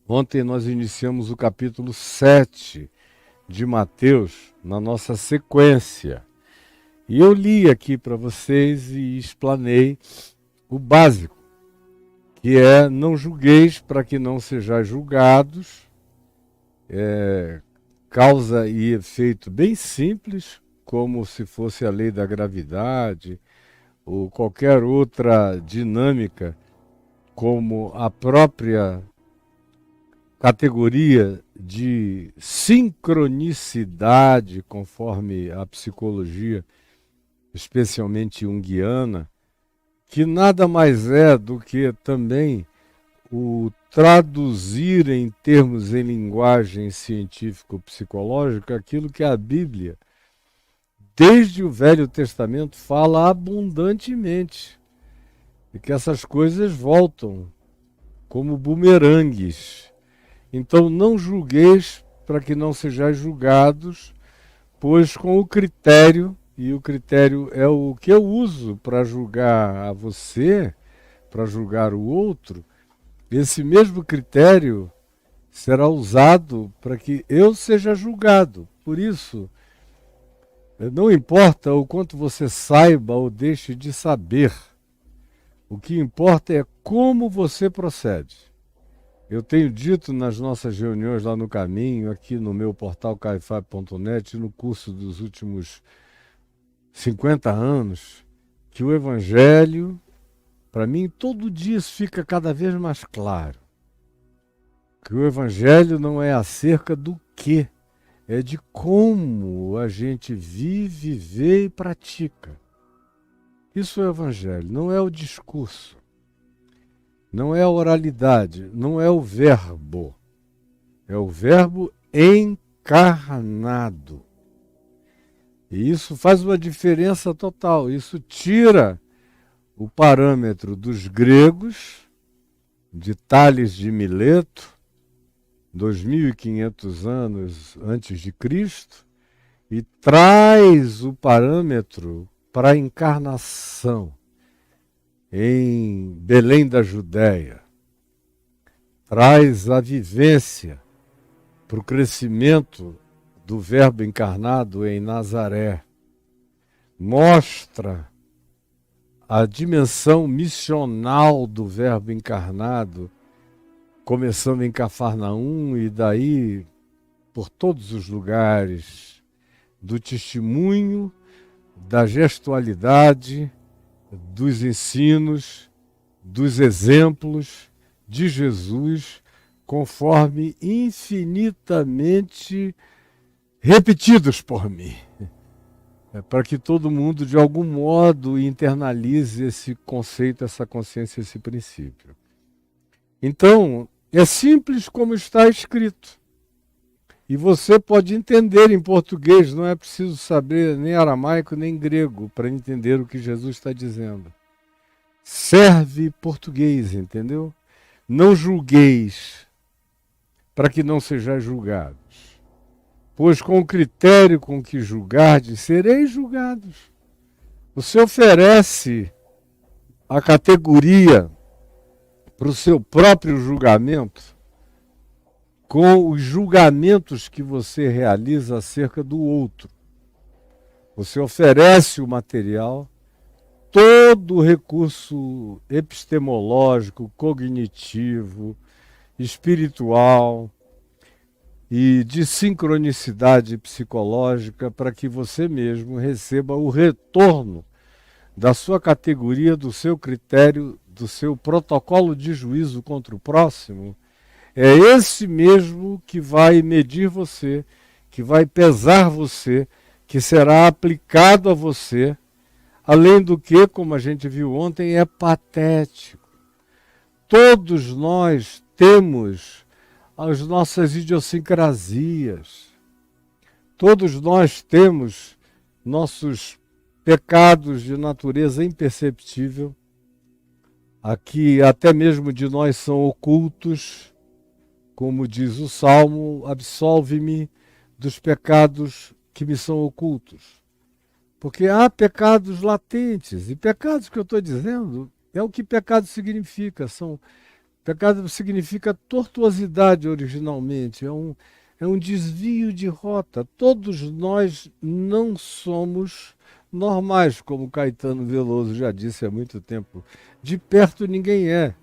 Ontem nós iniciamos o capítulo 7 de Mateus na nossa sequência. E eu li aqui para vocês e explanei o básico, que é: não julgueis para que não sejais julgados. Causa e efeito bem simples, como se fosse a lei da gravidade ou qualquer outra dinâmica, como a própria categoria de sincronicidade, conforme a psicologia, especialmente junguiana, que nada mais é do que também o traduzir em termos em linguagem científico-psicológica aquilo que a Bíblia, desde o Velho Testamento, fala abundantemente. E que essas coisas voltam como bumerangues. Então não julgueis para que não sejais julgados, pois com o critério, e o critério é o que eu uso para julgar a você, para julgar o outro, esse mesmo critério será usado para que eu seja julgado. Por isso, não importa o quanto você saiba ou deixe de saber, o que importa é como você procede. Eu tenho dito nas nossas reuniões lá no caminho, aqui no meu portal caifab.net, no curso dos últimos 50 anos, que o Evangelho, para mim, todo dia isso fica cada vez mais claro. Que o Evangelho não é acerca do que, é de como a gente vive, vê e pratica. Isso é o Evangelho, não é o discurso, não é a oralidade, não é o verbo. É o verbo encarnado. E isso faz uma diferença total. Isso tira o parâmetro dos gregos, de Tales de Mileto, 2500 anos antes de Cristo, e traz o parâmetro para a encarnação em Belém da Judéia. Traz a vivência para o crescimento do Verbo encarnado em Nazaré. Mostra a dimensão missional do Verbo encarnado, começando em Cafarnaum e daí por todos os lugares, do testemunho, da gestualidade, dos ensinos, dos exemplos de Jesus, conforme infinitamente repetidos por mim. Para que todo mundo, de algum modo, internalize esse conceito, essa consciência, esse princípio. Então, é simples como está escrito. E você pode entender em português, não é preciso saber nem aramaico nem grego para entender o que Jesus está dizendo. Serve português, entendeu? Não julgueis, para que não sejais julgados. Pois com o critério com que julgardes, sereis julgados. Você oferece a categoria para o seu próprio julgamento com os julgamentos que você realiza acerca do outro. Você oferece o material, todo o recurso epistemológico, cognitivo, espiritual e de sincronicidade psicológica para que você mesmo receba o retorno da sua categoria, do seu critério, do seu protocolo de juízo contra o próximo. É esse mesmo que vai medir você, que vai pesar você, que será aplicado a você, além do que, como a gente viu ontem, é patético. Todos nós temos as nossas idiosincrasias. Todos nós temos nossos pecados de natureza imperceptível. Aqui até mesmo de nós são ocultos, como diz o Salmo: absolve-me dos pecados que me são ocultos. Porque há pecados latentes, e pecados que eu estou dizendo é o que pecado significa, são Pecado significa tortuosidade originalmente, é um desvio de rota. Todos nós não somos normais, como Caetano Veloso já disse há muito tempo. De perto ninguém é.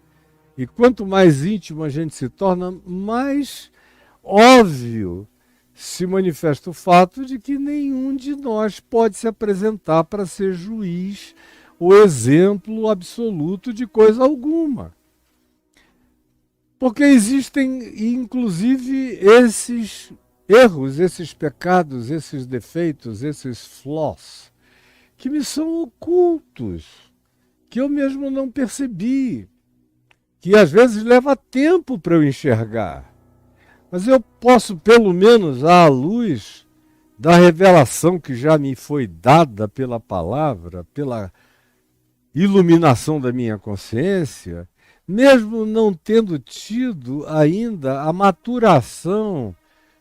E quanto mais íntimo a gente se torna, mais óbvio se manifesta o fato de que nenhum de nós pode se apresentar para ser juiz ou exemplo absoluto de coisa alguma. Porque existem, inclusive, esses erros, esses pecados, esses defeitos, esses flaws, que me são ocultos, que eu mesmo não percebi, que às vezes leva tempo para eu enxergar. Mas eu posso, pelo menos, à luz da revelação que já me foi dada pela palavra, pela iluminação da minha consciência, mesmo não tendo tido ainda a maturação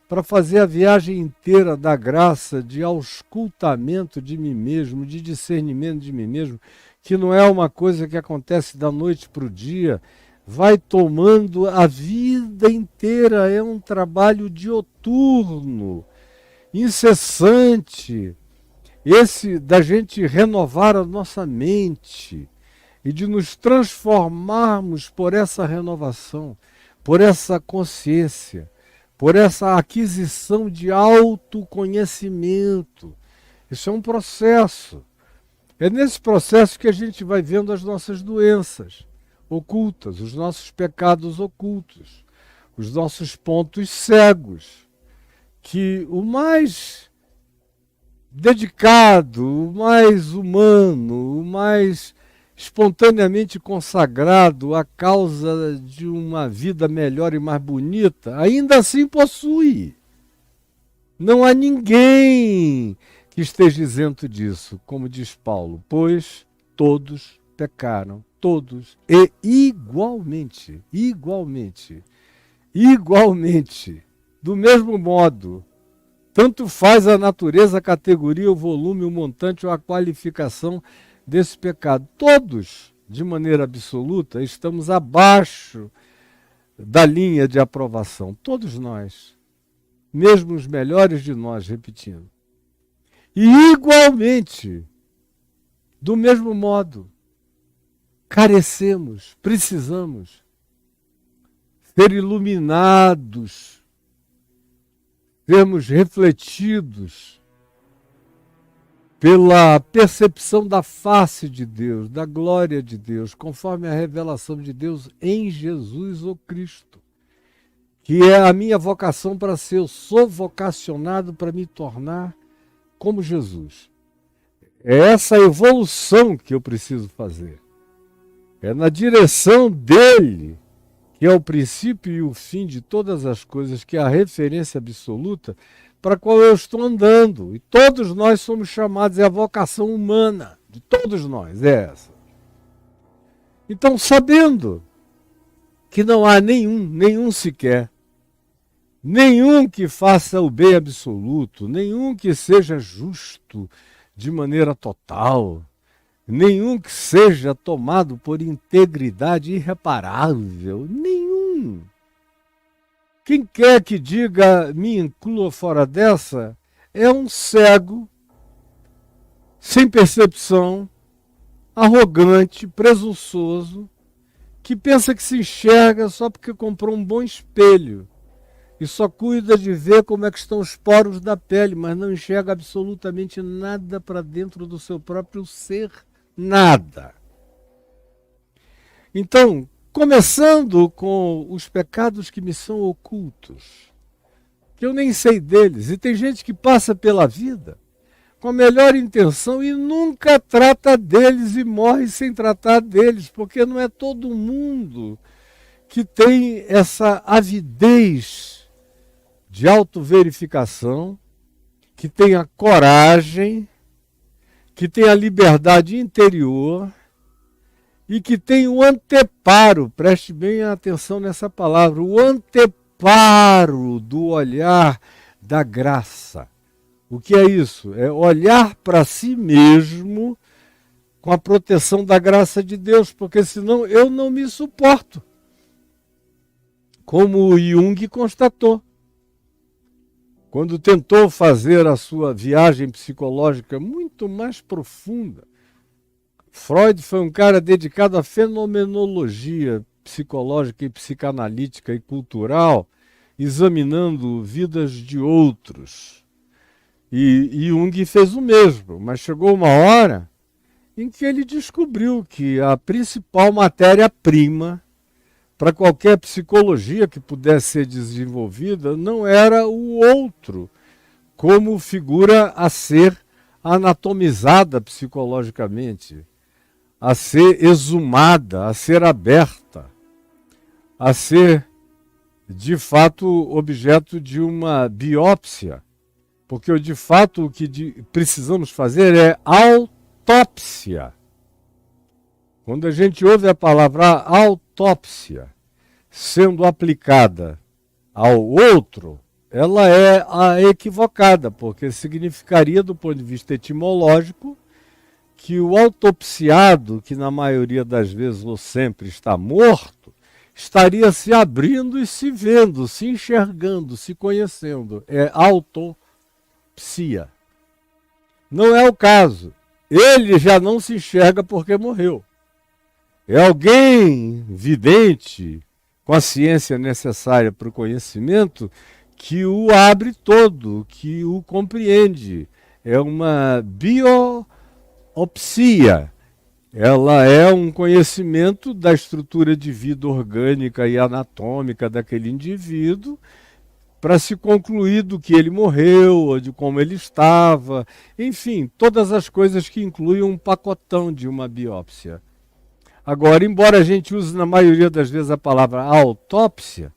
para fazer a viagem inteira da graça de auscultamento de mim mesmo, de discernimento de mim mesmo, que não é uma coisa que acontece da noite para o dia, vai tomando a vida inteira, é um trabalho dioturno, incessante, esse da gente renovar a nossa mente e de nos transformarmos por essa renovação, por essa consciência, por essa aquisição de autoconhecimento. Isso é um processo. É nesse processo que a gente vai vendo as nossas doenças ocultas, os nossos pecados ocultos, os nossos pontos cegos, que o mais dedicado, o mais humano, o mais espontaneamente consagrado à causa de uma vida melhor e mais bonita, ainda assim possui. Não há ninguém que esteja isento disso, como diz Paulo, pois todos pecaram, todos, e igualmente, do mesmo modo. Tanto faz a natureza, a categoria, o volume, o montante ou a qualificação desse pecado. Todos, de maneira absoluta, estamos abaixo da linha de aprovação. Todos nós. Mesmo os melhores de nós, repetindo. E igualmente, do mesmo modo, carecemos, precisamos ser iluminados, sermos refletidos pela percepção da face de Deus, da glória de Deus, conforme a revelação de Deus em Jesus o Cristo, que é a minha vocação para ser. Eu sou vocacionado para me tornar como Jesus. É essa evolução que eu preciso fazer. É na direção dele, que é o princípio e o fim de todas as coisas, que é a referência absoluta para a qual eu estou andando. E todos nós somos chamados, é a vocação humana de todos nós, é essa. Então, sabendo que não há nenhum sequer, nenhum que faça o bem absoluto, nenhum que seja justo de maneira total, nenhum que seja tomado por integridade irreparável, nenhum. Quem quer que diga, me inclua fora dessa, é um cego, sem percepção, arrogante, presunçoso, que pensa que se enxerga só porque comprou um bom espelho e só cuida de ver como é que estão os poros da pele, mas não enxerga absolutamente nada para dentro do seu próprio ser. Nada. Então, começando com os pecados que me são ocultos, que eu nem sei deles, e tem gente que passa pela vida com a melhor intenção e nunca trata deles e morre sem tratar deles, porque não é todo mundo que tem essa avidez de autoverificação, que tem a coragem, que tem a liberdade interior e que tem o anteparo, preste bem atenção nessa palavra, o anteparo do olhar da graça. O que é isso? É olhar para si mesmo com a proteção da graça de Deus, porque senão eu não me suporto. como Jung constatou. Quando tentou fazer a sua viagem psicológica muito mais profunda, Freud foi um cara dedicado à fenomenologia psicológica e psicanalítica e cultural, examinando vidas de outros. E Jung fez o mesmo, mas chegou uma hora em que ele descobriu que a principal matéria-prima para qualquer psicologia que pudesse ser desenvolvida não era o outro, como figura a ser anatomizada psicologicamente, a ser exumada, a ser aberta, a ser, de fato, objeto de uma biópsia. Porque, de fato, o que precisamos fazer é autópsia. Quando a gente ouve a palavra autópsia sendo aplicada ao outro, ela é a equivocada, porque significaria, do ponto de vista etimológico, que o autopsiado, que na maioria das vezes ou sempre está morto, estaria se abrindo e se vendo, se enxergando, se conhecendo. É autopsia. Não é o caso. Ele já não se enxerga porque morreu. É alguém vidente, com a ciência necessária para o conhecimento, que o abre todo, que o compreende. É uma biopsia. Ela é um conhecimento da estrutura de vida orgânica e anatômica daquele indivíduo, para se concluir do que ele morreu, ou de como ele estava, enfim, todas as coisas que incluem um pacotão de uma biópsia. Agora, embora a gente use na maioria das vezes a palavra autópsia,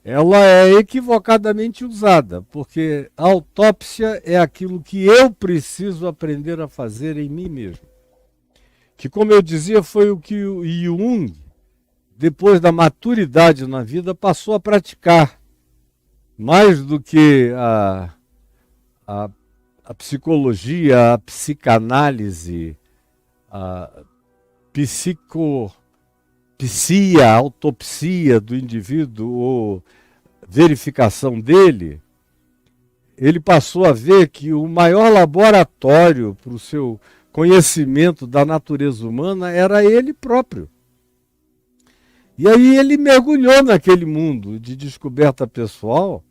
ela é equivocadamente usada, porque a autópsia é aquilo que eu preciso aprender a fazer em mim mesmo. Que, como eu dizia, foi o que o Jung, depois da maturidade na vida, passou a praticar. Mais do que a psicologia, a psicanálise, a psia, a autopsia do indivíduo ou verificação dele, ele passou a ver que o maior laboratório para o seu conhecimento da natureza humana era ele próprio. E aí ele mergulhou naquele mundo de descoberta pessoal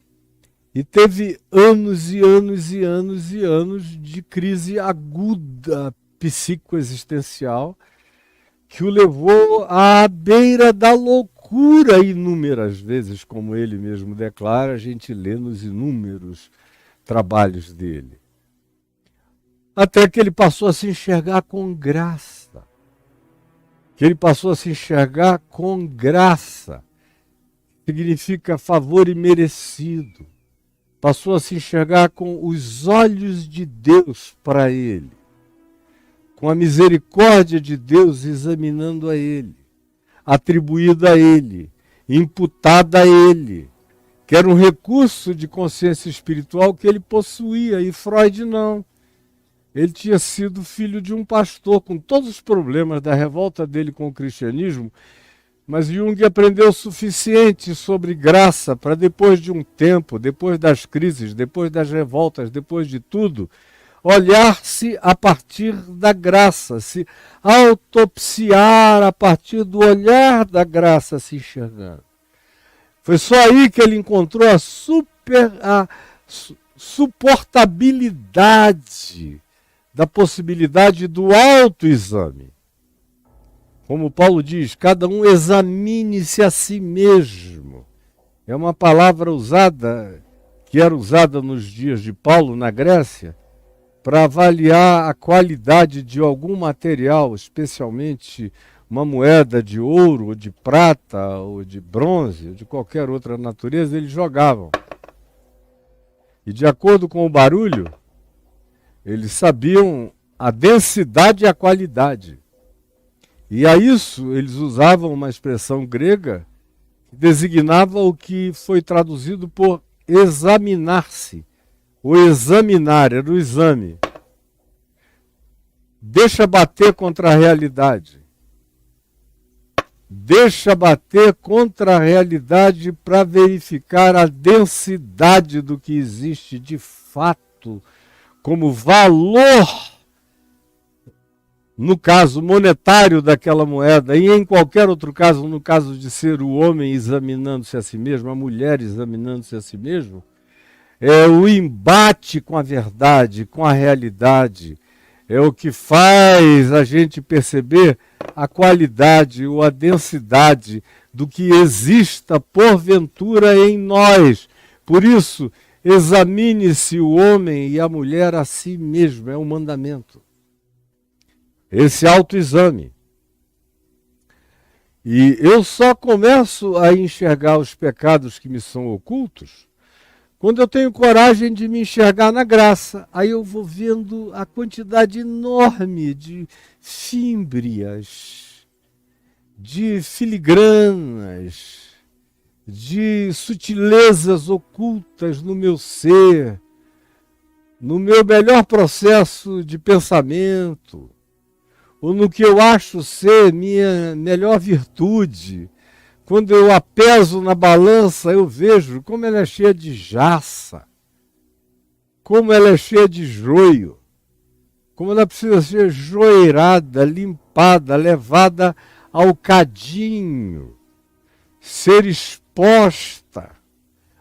e teve anos e anos e anos e anos de crise aguda psicoexistencial que o levou à beira da loucura inúmeras vezes, como ele mesmo declara, a gente lê nos inúmeros trabalhos dele. Até que ele passou a se enxergar com graça. Que ele passou a se enxergar com graça. Significa favor imerecido. Passou a se enxergar com os olhos de Deus para ele. Com a misericórdia de Deus examinando a ele. Atribuída a ele. Imputada a ele. Que era um recurso de consciência espiritual que ele possuía. E Freud não. Ele tinha sido filho de um pastor, com todos os problemas da revolta dele com o cristianismo, mas Jung aprendeu o suficiente sobre graça para depois de um tempo, depois das crises, depois das revoltas, depois de tudo, olhar-se a partir da graça, se autopsiar a partir do olhar da graça se enxergando. Foi só aí que ele encontrou a suportabilidade da possibilidade do autoexame. Como Paulo diz, cada um examine-se a si mesmo. É uma palavra usada, que era usada nos dias de Paulo na Grécia, para avaliar a qualidade de algum material, especialmente uma moeda de ouro, ou de prata, ou de bronze, ou de qualquer outra natureza, eles jogavam. E de acordo com o barulho, eles sabiam a densidade e a qualidade. E a isso eles usavam uma expressão grega que designava o que foi traduzido por examinar-se. O examinar era o exame. Deixa bater contra a realidade. deixa bater contra a realidade para verificar a densidade do que existe de fato como valor, no caso monetário daquela moeda, e em qualquer outro caso, no caso de ser o homem examinando-se a si mesmo, a mulher examinando-se a si mesmo, é o embate com a verdade, com a realidade, é o que faz a gente perceber a qualidade ou a densidade do que exista porventura em nós. Por isso, examine-se o homem e a mulher a si mesmo, é um mandamento. Esse autoexame. E eu só começo a enxergar os pecados que me são ocultos quando eu tenho coragem de me enxergar na graça. Aí eu vou vendo a quantidade enorme de fímbrias, de filigranas, de sutilezas ocultas no meu ser, no meu melhor processo de pensamento, ou no que eu acho ser minha melhor virtude. Quando eu a peso na balança, eu vejo como ela é cheia de jaça, como ela é cheia de joio, como ela precisa ser joeirada, limpada, levada ao cadinho, ser exposta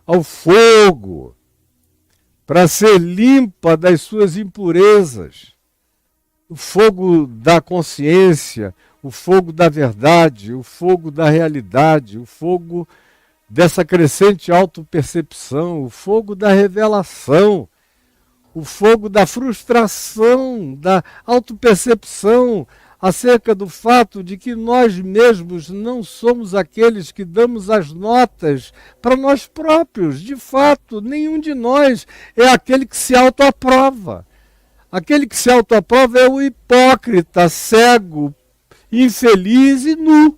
ao fogo, para ser limpa das suas impurezas. O fogo da consciência, o fogo da verdade, o fogo da realidade, o fogo dessa crescente autopercepção, o fogo da revelação, o fogo da frustração, da autopercepção acerca do fato de que nós mesmos não somos aqueles que damos as notas para nós próprios. De fato, nenhum de nós é aquele que se autoaprova. Aquele que se autoaprova é o hipócrita, cego, infeliz e nu.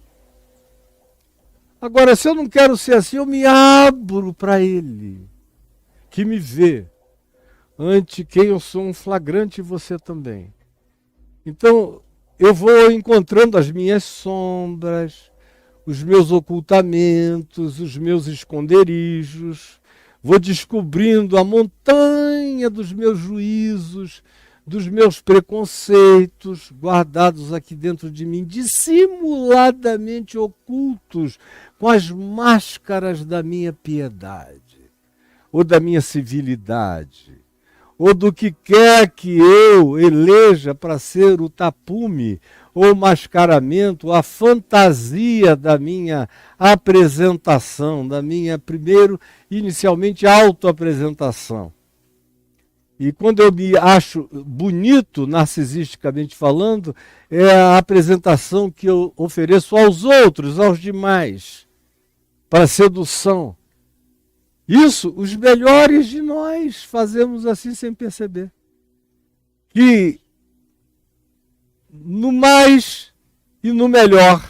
Agora, se eu não quero ser assim, eu me abro para ele, que me vê, ante quem eu sou um flagrante, você também. Então, eu vou encontrando as minhas sombras, os meus ocultamentos, os meus esconderijos, vou descobrindo a montanha dos meus juízos, dos meus preconceitos guardados aqui dentro de mim, dissimuladamente ocultos com as máscaras da minha piedade, ou da minha civilidade, ou do que quer que eu eleja para ser o tapume, ou mascaramento, a fantasia da minha apresentação, da minha, primeiro, inicialmente, autoapresentação. E quando eu me acho bonito, narcisisticamente falando, é a apresentação que eu ofereço aos outros, aos demais, para sedução. Isso, os melhores de nós fazemos assim sem perceber. Que no mais e no melhor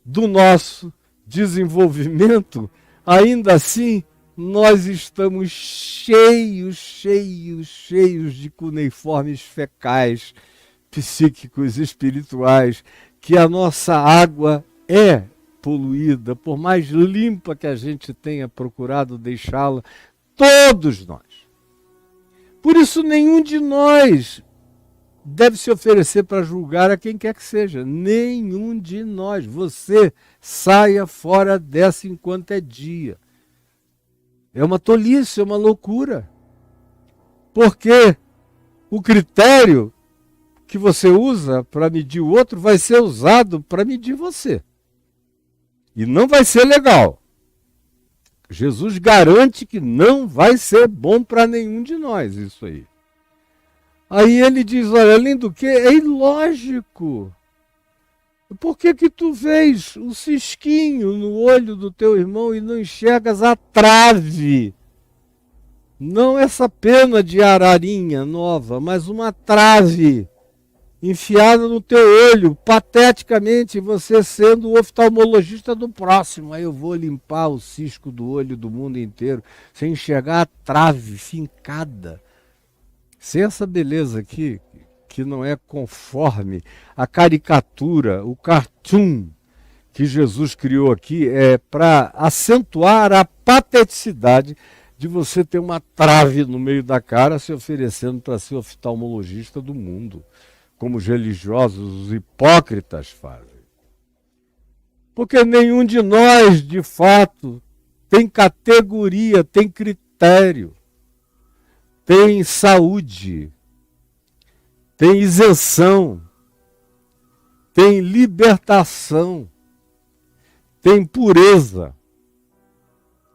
do nosso desenvolvimento, ainda assim, nós estamos cheios de cuneiformes fecais, psíquicos, espirituais, que a nossa água é poluída, por mais limpa que a gente tenha procurado deixá-la, todos nós. Por isso, nenhum de nós deve se oferecer para julgar a quem quer que seja. Nenhum de nós. Você saia fora dessa enquanto é dia. É uma tolice, é uma loucura. Porque o critério que você usa para medir o outro vai ser usado para medir você. E não vai ser legal. Jesus garante que não vai ser bom para nenhum de nós isso aí. Aí ele diz, olha, além do que, é ilógico. Por que que tu vês um cisquinho no olho do teu irmão e não enxergas a trave? Não essa pena de ararinha nova, mas uma trave enfiada no teu olho, pateticamente, você sendo o oftalmologista do próximo. Aí eu vou limpar o cisco do olho do mundo inteiro, sem enxergar a trave fincada. Sem essa beleza aqui, que não é conforme a caricatura, o cartoon, que Jesus criou aqui é para acentuar a pateticidade de você ter uma trave no meio da cara se oferecendo para ser oftalmologista do mundo, como os religiosos, os hipócritas fazem. Porque nenhum de nós, de fato, tem categoria, tem critério, tem saúde, tem isenção, tem libertação, tem pureza,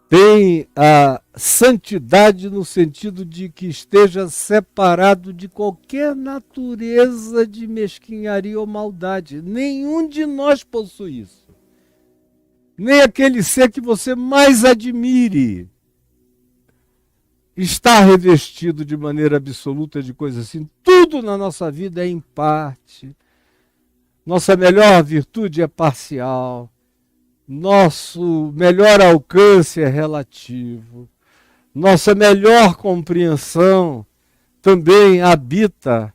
tem a santidade no sentido de que esteja separado de qualquer natureza de mesquinharia ou maldade. Nenhum de nós possui isso. Nem aquele ser que você mais admire está revestido de maneira absoluta de coisas assim. Tudo na nossa vida é em parte. Nossa melhor virtude é parcial. Nosso melhor alcance é relativo. Nossa melhor compreensão também habita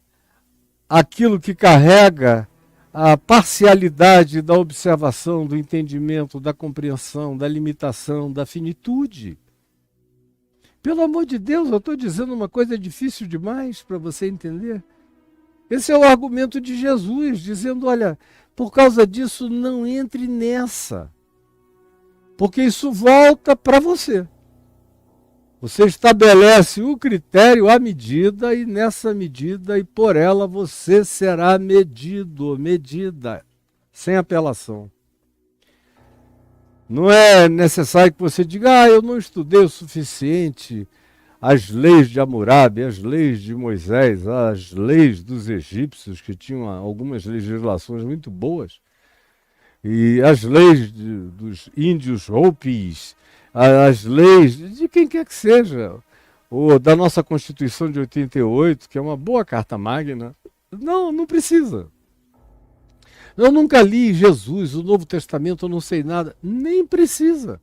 aquilo que carrega a parcialidade da observação, do entendimento, da compreensão, da limitação, da finitude. Pelo amor de Deus, eu estou dizendo uma coisa difícil demais para você entender. Esse é o argumento de Jesus, dizendo, olha, por causa disso não entre nessa. Porque isso volta para você. Você estabelece o critério, a medida, e nessa medida e por ela você será medido, medida, sem apelação. Não é necessário que você diga, eu não estudei o suficiente as leis de Hammurabi, as leis de Moisés, as leis dos egípcios, que tinham algumas legislações muito boas, e as leis dos índios Hopis, as leis de quem quer que seja, ou da nossa Constituição de 88, que é uma boa carta magna. Não precisa. Eu nunca li Jesus, o Novo Testamento, eu não sei nada. Nem precisa.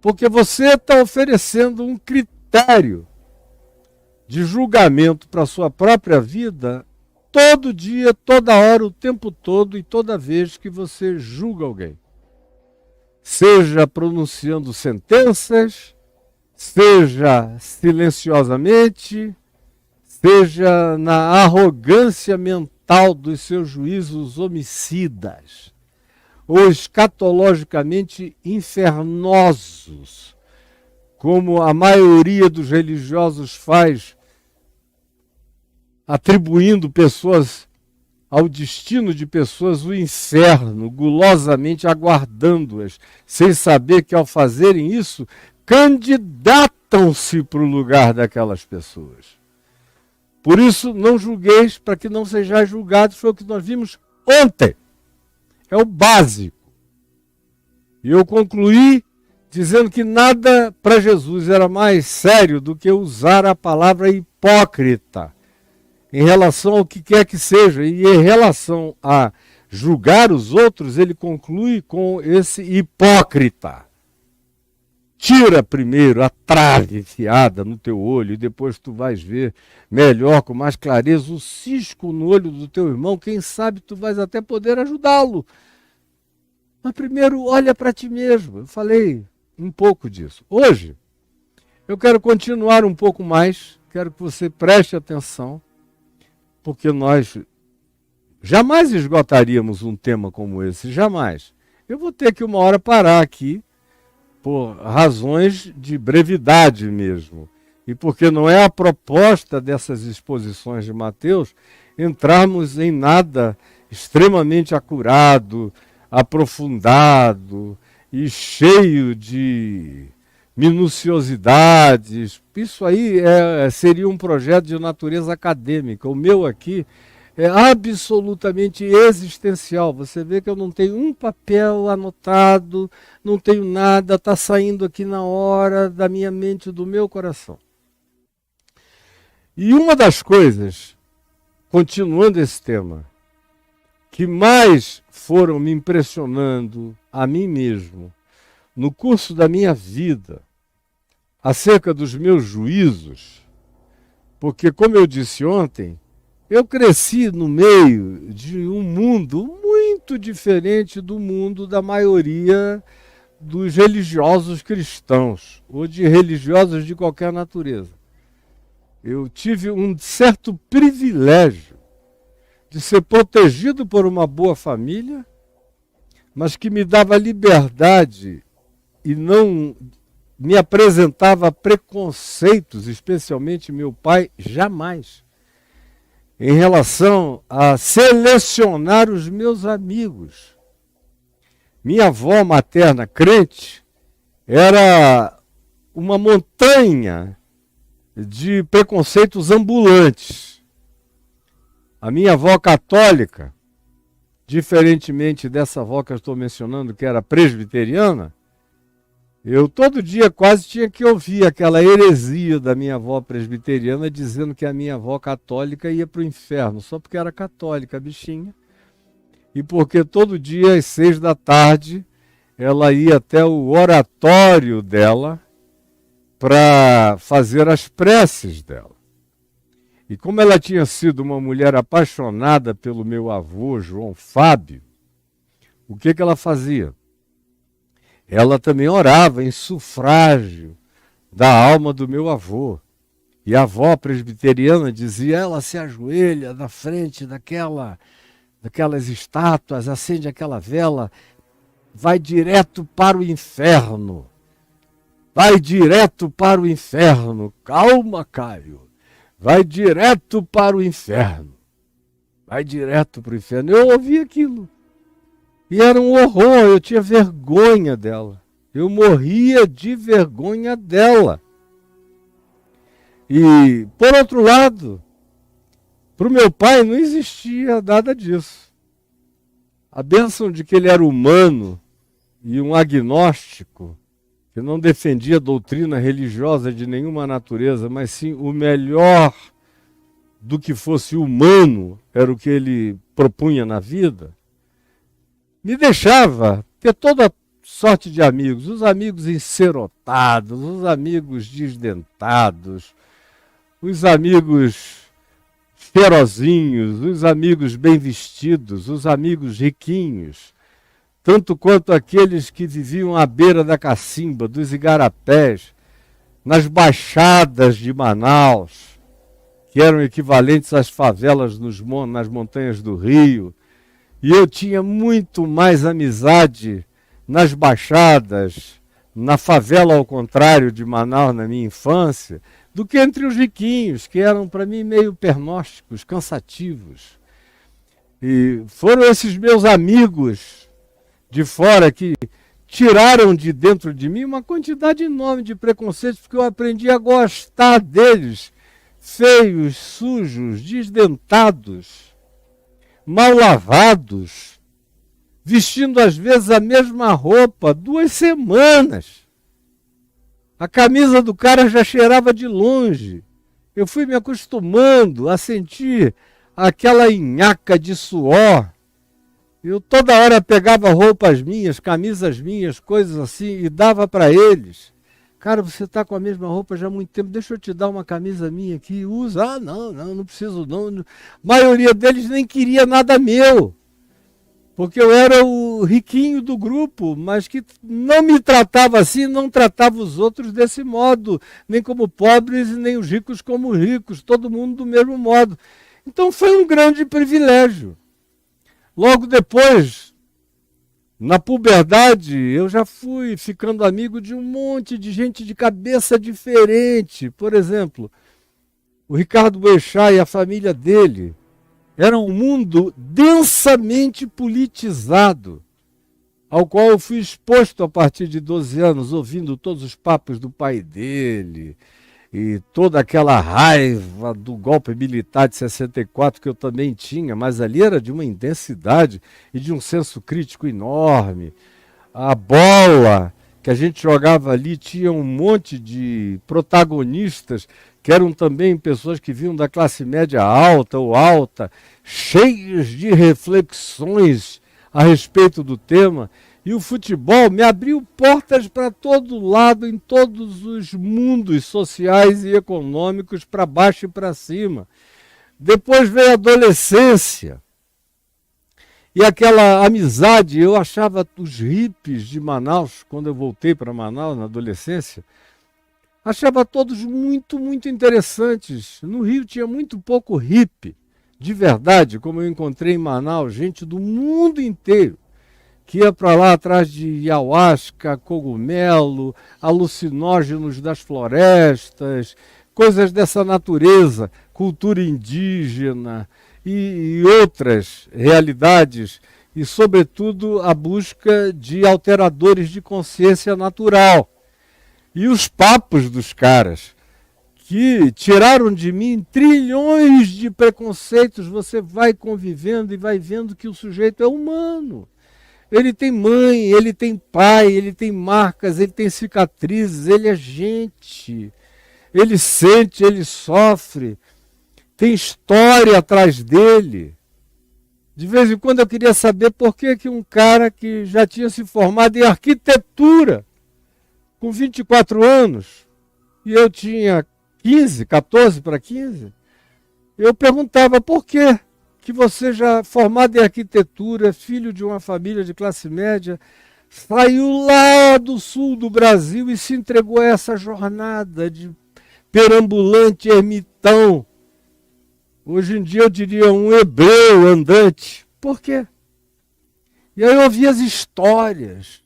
Porque você está oferecendo um critério de julgamento para a sua própria vida todo dia, toda hora, o tempo todo e toda vez que você julga alguém. Seja pronunciando sentenças, seja silenciosamente, seja na arrogância mental dos seus juízos homicidas, ou escatologicamente infernosos, como a maioria dos religiosos faz, atribuindo pessoas ao destino de pessoas o inferno, gulosamente aguardando-as, sem saber que ao fazerem isso, candidatam-se para o lugar daquelas pessoas. Por isso, não julgueis para que não sejais julgados, foi o que nós vimos ontem. É o básico. E eu concluí dizendo que nada para Jesus era mais sério do que usar a palavra hipócrita em relação ao que quer que seja. E em relação a julgar os outros, ele conclui com esse hipócrita. Tira primeiro a trave enfiada no teu olho e depois tu vais ver melhor, com mais clareza, o cisco no olho do teu irmão. Quem sabe tu vais até poder ajudá-lo. Mas primeiro olha para ti mesmo. Eu falei um pouco disso. Hoje eu quero continuar um pouco mais, quero que você preste atenção, porque nós jamais esgotaríamos um tema como esse, jamais. Eu vou ter que uma hora parar aqui, por razões de brevidade mesmo, e porque não é a proposta dessas exposições de Mateus entrarmos em nada extremamente acurado, aprofundado e cheio de minuciosidades. Isso aí seria um projeto de natureza acadêmica. O meu aqui é absolutamente existencial. Você vê que eu não tenho um papel anotado, não tenho nada, está saindo aqui na hora da minha mente, do meu coração. E uma das coisas, continuando esse tema, que mais foram me impressionando a mim mesmo, no curso da minha vida, acerca dos meus juízos, porque, como eu disse ontem, eu cresci no meio de um mundo muito muito diferente do mundo da maioria dos religiosos cristãos, ou de religiosos de qualquer natureza. Eu tive um certo privilégio de ser protegido por uma boa família, mas que me dava liberdade e não me apresentava preconceitos, especialmente meu pai, jamais, em relação a selecionar os meus amigos. Minha avó materna, crente, era uma montanha de preconceitos ambulantes. A minha avó católica, diferentemente dessa avó que eu estou mencionando, que era presbiteriana, eu todo dia quase tinha que ouvir aquela heresia da minha avó presbiteriana dizendo que a minha avó católica ia para o inferno, só porque era católica, bichinha. E porque todo dia às 6 da tarde ela ia até o oratório dela para fazer as preces dela. E como ela tinha sido uma mulher apaixonada pelo meu avô, João Fábio, o que ela fazia? Ela também orava em sufrágio da alma do meu avô. E a avó presbiteriana dizia, ela se ajoelha na frente daquelas estátuas, acende aquela vela, vai direto para o inferno. Vai direto para o inferno. Calma, Caio. Vai direto para o inferno. Vai direto para o inferno. Eu ouvi aquilo. E era um horror, eu tinha vergonha dela. Eu morria de vergonha dela. E, por outro lado, para o meu pai não existia nada disso. A bênção de que ele era humano e um agnóstico, que não defendia doutrina religiosa de nenhuma natureza, mas sim o melhor do que fosse humano, era o que ele propunha na vida, me deixava ter toda sorte de amigos, os amigos encerotados, os amigos desdentados, os amigos ferozinhos, os amigos bem vestidos, os amigos riquinhos, tanto quanto aqueles que viviam à beira da cacimba, dos igarapés, nas baixadas de Manaus, que eram equivalentes às favelas nas montanhas do Rio. E eu tinha muito mais amizade nas baixadas, na favela ao contrário de Manaus na minha infância, do que entre os riquinhos, que eram para mim meio pernósticos, cansativos. E foram esses meus amigos de fora que tiraram de dentro de mim uma quantidade enorme de preconceitos, porque eu aprendi a gostar deles, feios, sujos, desdentados, mal lavados, vestindo às vezes a mesma roupa 2 semanas. A camisa do cara já cheirava de longe. Eu fui me acostumando a sentir aquela nhaca de suor. Eu toda hora pegava roupas minhas, camisas minhas, coisas assim, e dava para eles. Cara, você está com a mesma roupa já há muito tempo, deixa eu te dar uma camisa minha aqui, usa. Ah, não preciso não. A maioria deles nem queria nada meu, porque eu era o riquinho do grupo, mas que não me tratava assim, não tratava os outros desse modo, nem como pobres, nem os ricos como ricos, todo mundo do mesmo modo. Então foi um grande privilégio. Logo depois, na puberdade, eu já fui ficando amigo de um monte de gente de cabeça diferente. Por exemplo, o Ricardo Boechat e a família dele eram um mundo densamente politizado, ao qual eu fui exposto a partir de 12 anos, ouvindo todos os papos do pai dele, e toda aquela raiva do golpe militar de 64 que eu também tinha, mas ali era de uma intensidade e de um senso crítico enorme. A bola que a gente jogava ali tinha um monte de protagonistas que eram também pessoas que vinham da classe média alta ou alta, cheios de reflexões a respeito do tema. E o futebol me abriu portas para todo lado, em todos os mundos sociais e econômicos, para baixo e para cima. Depois veio a adolescência. e aquela amizade. Eu achava os hippies de Manaus, quando eu voltei para Manaus na adolescência, achava todos muito, muito interessantes. No Rio tinha muito pouco hippie, de verdade, como eu encontrei em Manaus, gente do mundo inteiro, que ia para lá atrás de ayahuasca, cogumelo, alucinógenos das florestas, coisas dessa natureza, cultura indígena e outras realidades, e, sobretudo, a busca de alteradores de consciência natural. E os papos dos caras, que tiraram de mim trilhões de preconceitos. Você vai convivendo e vai vendo que o sujeito é humano. Ele tem mãe, ele tem pai, ele tem marcas, ele tem cicatrizes, ele é gente. Ele sente, ele sofre, tem história atrás dele. De vez em quando eu queria saber por que um cara que já tinha se formado em arquitetura, com 24 anos, e eu tinha 15, 14 para 15, eu perguntava por quê que você já formado em arquitetura, filho de uma família de classe média, saiu lá do sul do Brasil e se entregou a essa jornada de perambulante ermitão. Hoje em dia eu diria um hebreu andante. Por quê? E aí eu ouvia as histórias.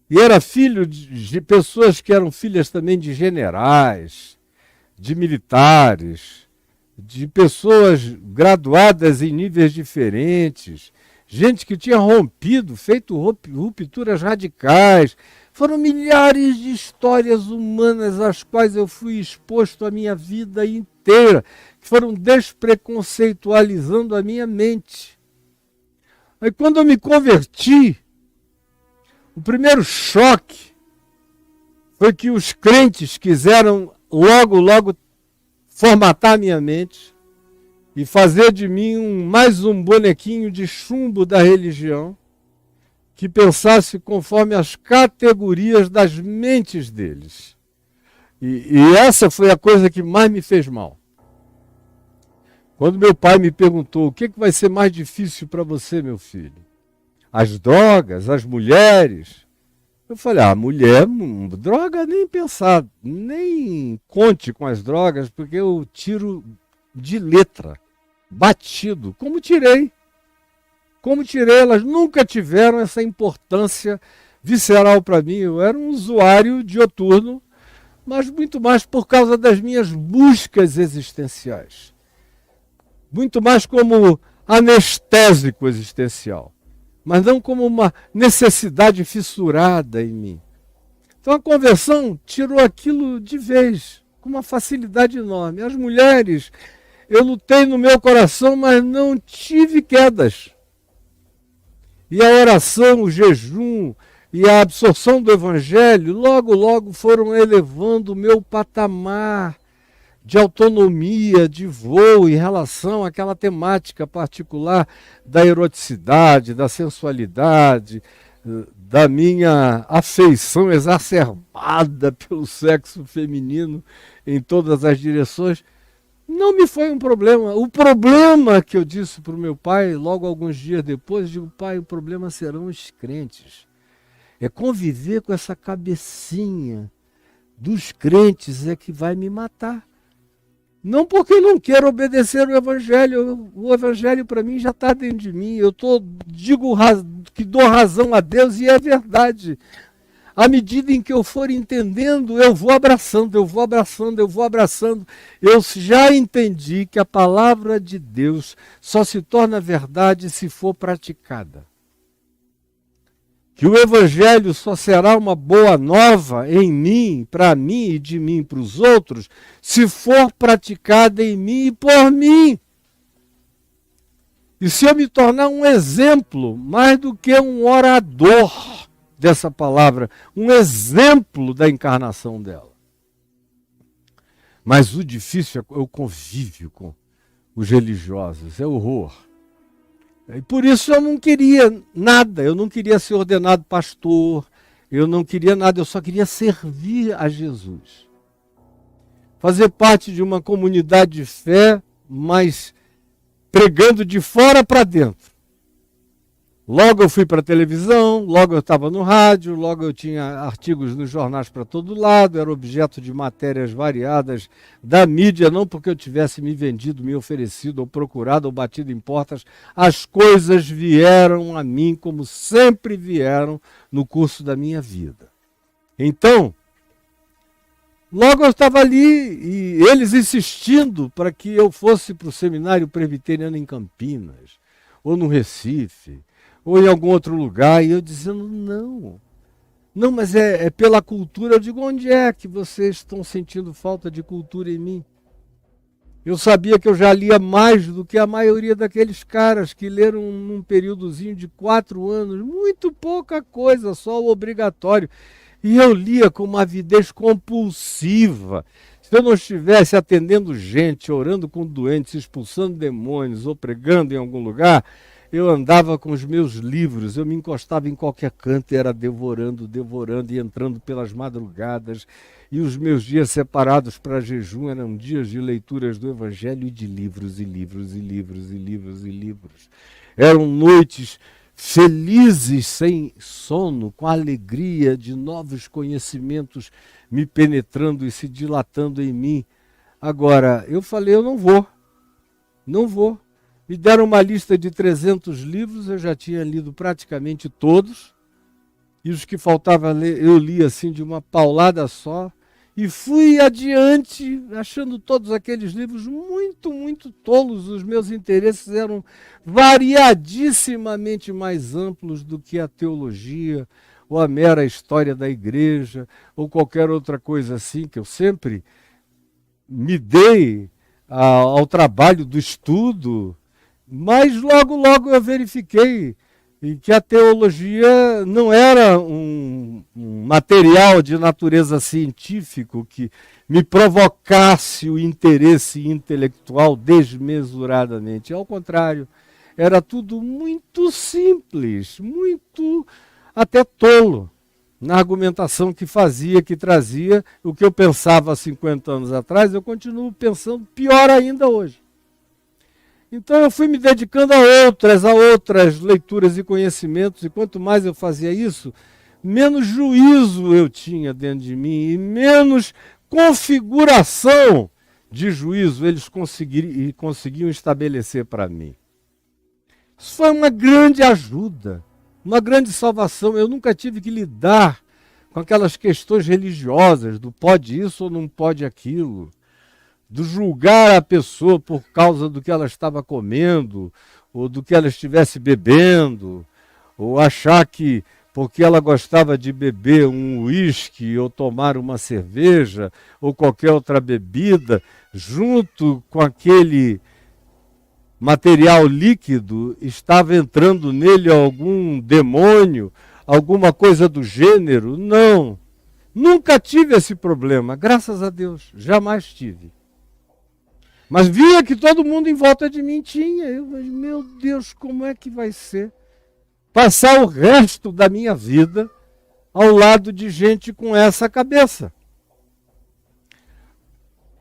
E era filho de pessoas que eram filhas também de generais, de militares, de pessoas graduadas em níveis diferentes, gente que tinha rompido, feito rupturas radicais. Foram milhares de histórias humanas às quais eu fui exposto a minha vida inteira, que foram despreconceitualizando a minha mente. Aí quando eu me converti, o primeiro choque foi que os crentes quiseram logo formatar minha mente e fazer de mim mais um bonequinho de chumbo da religião que pensasse conforme as categorias das mentes deles. E essa foi a coisa que mais me fez mal. Quando meu pai me perguntou, o que vai ser mais difícil para você, meu filho? As drogas, as mulheres? Eu falei, mulher, droga, nem pensar, nem conte com as drogas, porque eu tiro de letra, batido, como tirei, elas nunca tiveram essa importância visceral para mim. Eu era um usuário dioturno, mas muito mais por causa das minhas buscas existenciais, muito mais como anestésico existencial, mas não como uma necessidade fissurada em mim. Então a conversão tirou aquilo de vez, com uma facilidade enorme. As mulheres, eu lutei no meu coração, mas não tive quedas. E a oração, o jejum e a absorção do Evangelho, logo foram elevando o meu patamar de autonomia, de voo em relação àquela temática particular da eroticidade, da sensualidade, da minha afeição exacerbada pelo sexo feminino em todas as direções. Não me foi um problema. O problema que eu disse para o meu pai, logo alguns dias depois, eu digo, pai, o problema serão os crentes. É conviver com essa cabecinha dos crentes é que vai me matar. Não porque eu não quero obedecer o Evangelho para mim já está dentro de mim. Digo que dou razão a Deus e é verdade. À medida em que eu for entendendo, eu vou abraçando. Eu já entendi que a palavra de Deus só se torna verdade se for praticada. Que o Evangelho só será uma boa nova em mim, para mim e de mim para os outros, se for praticada em mim e por mim. E se eu me tornar um exemplo, mais do que um orador dessa palavra, um exemplo da encarnação dela. Mas o difícil é o convívio com os religiosos, é horror. E por isso eu não queria nada, eu não queria ser ordenado pastor, eu não queria nada, eu só queria servir a Jesus. Fazer parte de uma comunidade de fé, mas pregando de fora para dentro. Logo eu fui para a televisão, logo eu estava no rádio, logo eu tinha artigos nos jornais para todo lado, era objeto de matérias variadas da mídia, não porque eu tivesse me vendido, me oferecido, ou procurado, ou batido em portas. As coisas vieram a mim como sempre vieram no curso da minha vida. Então, logo eu estava ali e eles insistindo para que eu fosse para o seminário presbiteriano em Campinas, ou no Recife, ou em algum outro lugar, e eu dizendo, não, mas é pela cultura. Eu digo, onde é que vocês estão sentindo falta de cultura em mim? Eu sabia que eu já lia mais do que a maioria daqueles caras que leram num períodozinho de 4 anos, muito pouca coisa, só o obrigatório. E eu lia com uma avidez compulsiva. Se eu não estivesse atendendo gente, orando com doentes, expulsando demônios ou pregando em algum lugar, eu andava com os meus livros, eu me encostava em qualquer canto e era devorando e entrando pelas madrugadas. E os meus dias separados para jejum eram dias de leituras do Evangelho e de livros e livros e livros e livros e livros. Eram noites felizes, sem sono, com a alegria de novos conhecimentos me penetrando e se dilatando em mim. Agora, eu falei, eu não vou. Me deram uma lista de 300 livros, eu já tinha lido praticamente todos, e os que faltava ler, eu li assim de uma paulada só, e fui adiante, achando todos aqueles livros muito, muito tolos. Os meus interesses eram variadissimamente mais amplos do que a teologia, ou a mera história da igreja, ou qualquer outra coisa assim, que eu sempre me dei ao trabalho do estudo. Mas logo eu verifiquei que a teologia não era um material de natureza científico que me provocasse o interesse intelectual desmesuradamente. Ao contrário, era tudo muito simples, muito até tolo na argumentação que fazia, que trazia. O que eu pensava há 50 anos atrás, eu continuo pensando pior ainda hoje. Então eu fui me dedicando a outras leituras e conhecimentos, e quanto mais eu fazia isso, menos juízo eu tinha dentro de mim e menos configuração de juízo eles conseguiam estabelecer para mim. Isso foi uma grande ajuda, uma grande salvação. Eu nunca tive que lidar com aquelas questões religiosas do pode isso ou não pode aquilo, do julgar a pessoa por causa do que ela estava comendo, ou do que ela estivesse bebendo, ou achar que porque ela gostava de beber um uísque ou tomar uma cerveja ou qualquer outra bebida, junto com aquele material líquido, estava entrando nele algum demônio, alguma coisa do gênero. Não, nunca tive esse problema, graças a Deus, jamais tive. Mas via que todo mundo em volta de mim tinha. Eu falei, meu Deus, como é que vai ser passar o resto da minha vida ao lado de gente com essa cabeça?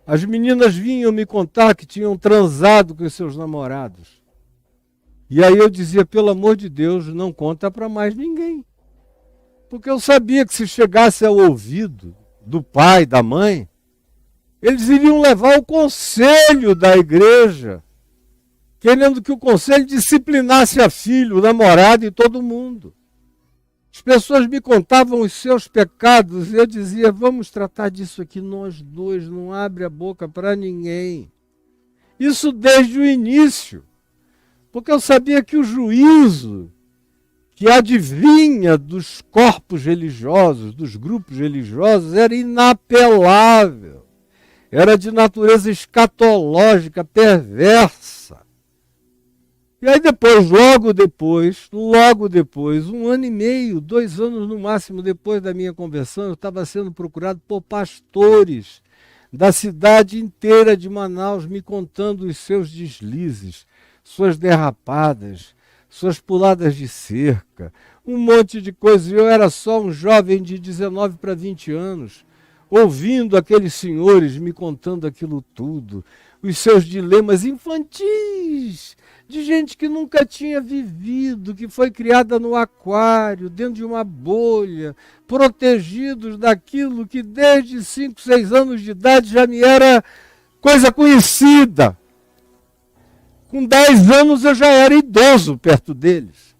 As meninas vinham me contar que tinham transado com os seus namorados. E aí eu dizia, pelo amor de Deus, não conta para mais ninguém. Porque eu sabia que se chegasse ao ouvido do pai, da mãe, eles iriam levar o conselho da igreja, querendo que o conselho disciplinasse a filho, o namorado e todo mundo. As pessoas me contavam os seus pecados e eu dizia, vamos tratar disso aqui nós dois, não abre a boca para ninguém. Isso desde o início, porque eu sabia que o juízo que adivinha dos corpos religiosos, dos grupos religiosos, era inapelável. Era de natureza escatológica, perversa. E aí depois, logo depois, 1 ano e meio, 2 anos no máximo depois da minha conversão, eu estava sendo procurado por pastores da cidade inteira de Manaus, me contando os seus deslizes, suas derrapadas, suas puladas de cerca, um monte de coisa. Eu era só um jovem de 19 para 20 anos, ouvindo aqueles senhores me contando aquilo tudo, os seus dilemas infantis, de gente que nunca tinha vivido, que foi criada no aquário, dentro de uma bolha, protegidos daquilo que desde 5, 6 anos de idade já me era coisa conhecida. Com 10 anos eu já era idoso perto deles.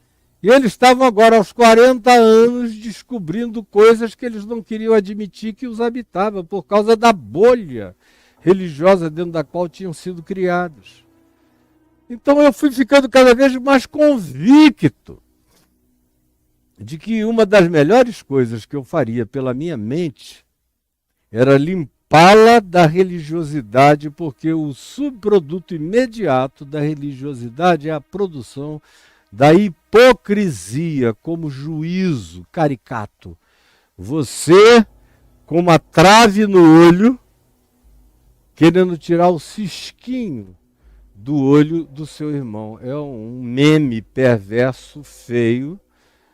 E eles estavam agora aos 40 anos descobrindo coisas que eles não queriam admitir que os habitavam, por causa da bolha religiosa dentro da qual tinham sido criados. Então eu fui ficando cada vez mais convicto de que uma das melhores coisas que eu faria pela minha mente era limpá-la da religiosidade, porque o subproduto imediato da religiosidade é a produção da hipocrisia como juízo caricato. Você, com uma trave no olho, querendo tirar o cisquinho do olho do seu irmão. É um meme perverso, feio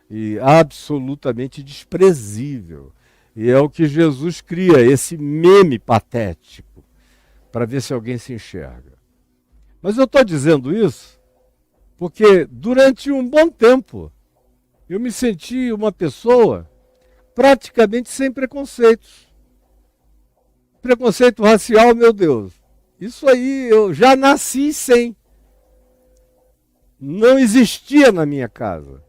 e absolutamente desprezível. E é o que Jesus cria, esse meme patético, para ver se alguém se enxerga. Mas eu estou dizendo isso porque durante um bom tempo eu me senti uma pessoa praticamente sem preconceitos. Preconceito racial, meu Deus, isso aí eu já nasci sem. Não existia na minha casa.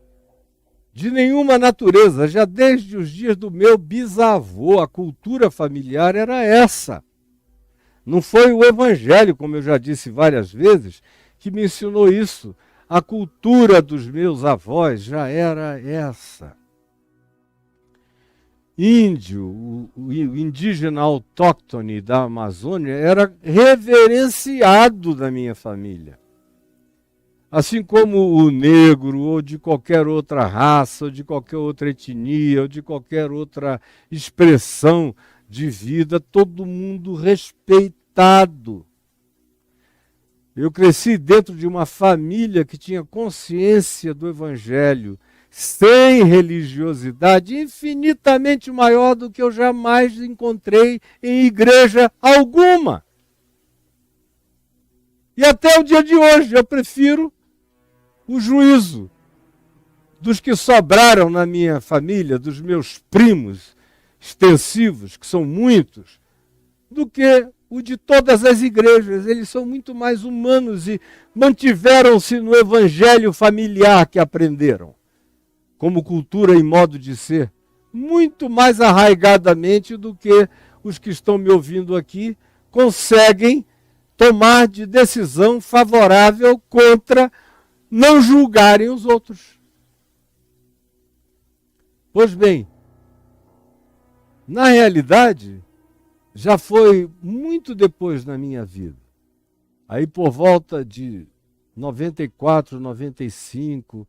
De nenhuma natureza, já desde os dias do meu bisavô, a cultura familiar era essa. Não foi o evangelho, como eu já disse várias vezes, que me ensinou isso. A cultura dos meus avós já era essa. Índio, o indígena autóctone da Amazônia, era reverenciado da minha família. Assim como o negro, ou de qualquer outra raça, ou de qualquer outra etnia, ou de qualquer outra expressão de vida, todo mundo respeitado. Eu cresci dentro de uma família que tinha consciência do Evangelho, sem religiosidade, infinitamente maior do que eu jamais encontrei em igreja alguma. E até o dia de hoje eu prefiro o juízo dos que sobraram na minha família, dos meus primos extensivos, que são muitos, do que o de todas as igrejas. Eles são muito mais humanos e mantiveram-se no evangelho familiar que aprenderam, como cultura e modo de ser, muito mais arraigadamente do que os que estão me ouvindo aqui conseguem tomar de decisão favorável contra não julgarem os outros. Pois bem, na realidade, já foi muito depois na minha vida. Aí por volta de 94, 95,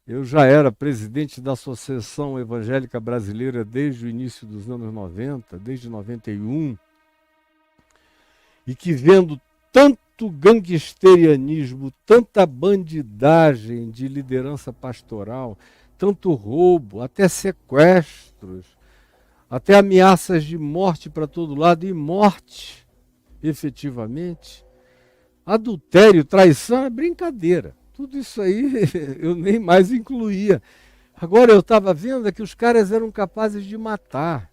eu já era presidente da Associação Evangélica Brasileira desde o início dos anos 90, desde 91, e que vendo tanto gangsterianismo, tanta bandidagem de liderança pastoral, tanto roubo, até sequestros, até ameaças de morte para todo lado, e morte, efetivamente. Adultério, traição é brincadeira. Tudo isso aí eu nem mais incluía. Agora eu estava vendo que os caras eram capazes de matar,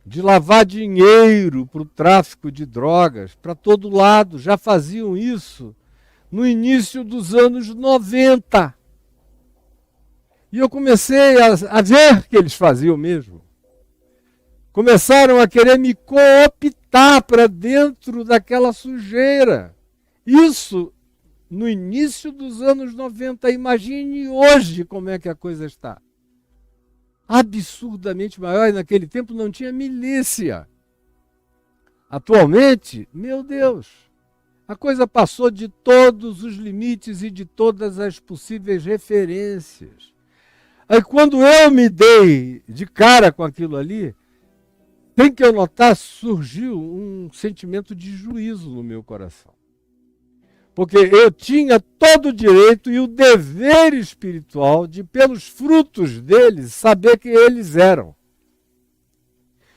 de lavar dinheiro para o tráfico de drogas, para todo lado. Já faziam isso no início dos anos 90. E eu comecei a ver que eles faziam mesmo. Começaram a querer me cooptar para dentro daquela sujeira. Isso no início dos anos 90. Imagine hoje como é que a coisa está. Absurdamente maior, e naquele tempo não tinha milícia. Atualmente, meu Deus, a coisa passou de todos os limites e de todas as possíveis referências. Aí quando eu me dei de cara com aquilo ali, tem que eu notar, surgiu um sentimento de juízo no meu coração. Porque eu tinha todo o direito e o dever espiritual de, pelos frutos deles, saber que eles eram.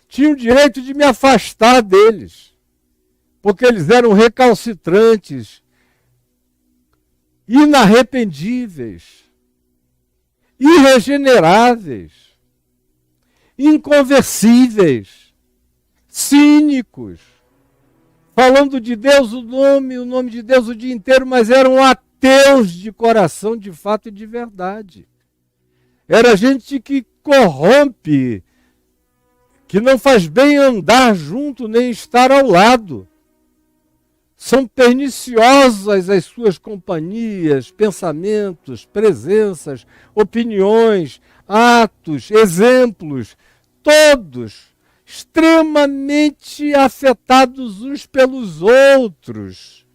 Tinha o direito de me afastar deles, porque eles eram recalcitrantes, inarrependíveis, irregeneráveis, inconversíveis, cínicos, falando de Deus o nome de Deus o dia inteiro, mas eram ateus de coração, de fato e de verdade. Era gente que corrompe, que não faz bem andar junto nem estar ao lado. São perniciosas as suas companhias, pensamentos, presenças, opiniões, atos, exemplos, todos extremamente afetados uns pelos outros.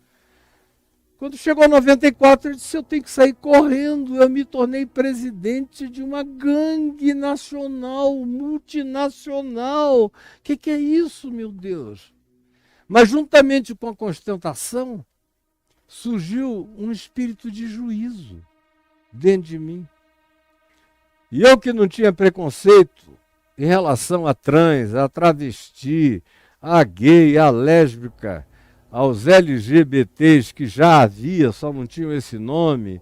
Quando chegou a 94, eu disse, eu tenho que sair correndo. Eu me tornei presidente de uma gangue nacional, multinacional. O que é isso, meu Deus? Mas juntamente com a constatação, surgiu um espírito de juízo dentro de mim. E eu que não tinha preconceito em relação a trans, a travesti, a gay, a lésbica, aos LGBTs que já havia, só não tinham esse nome,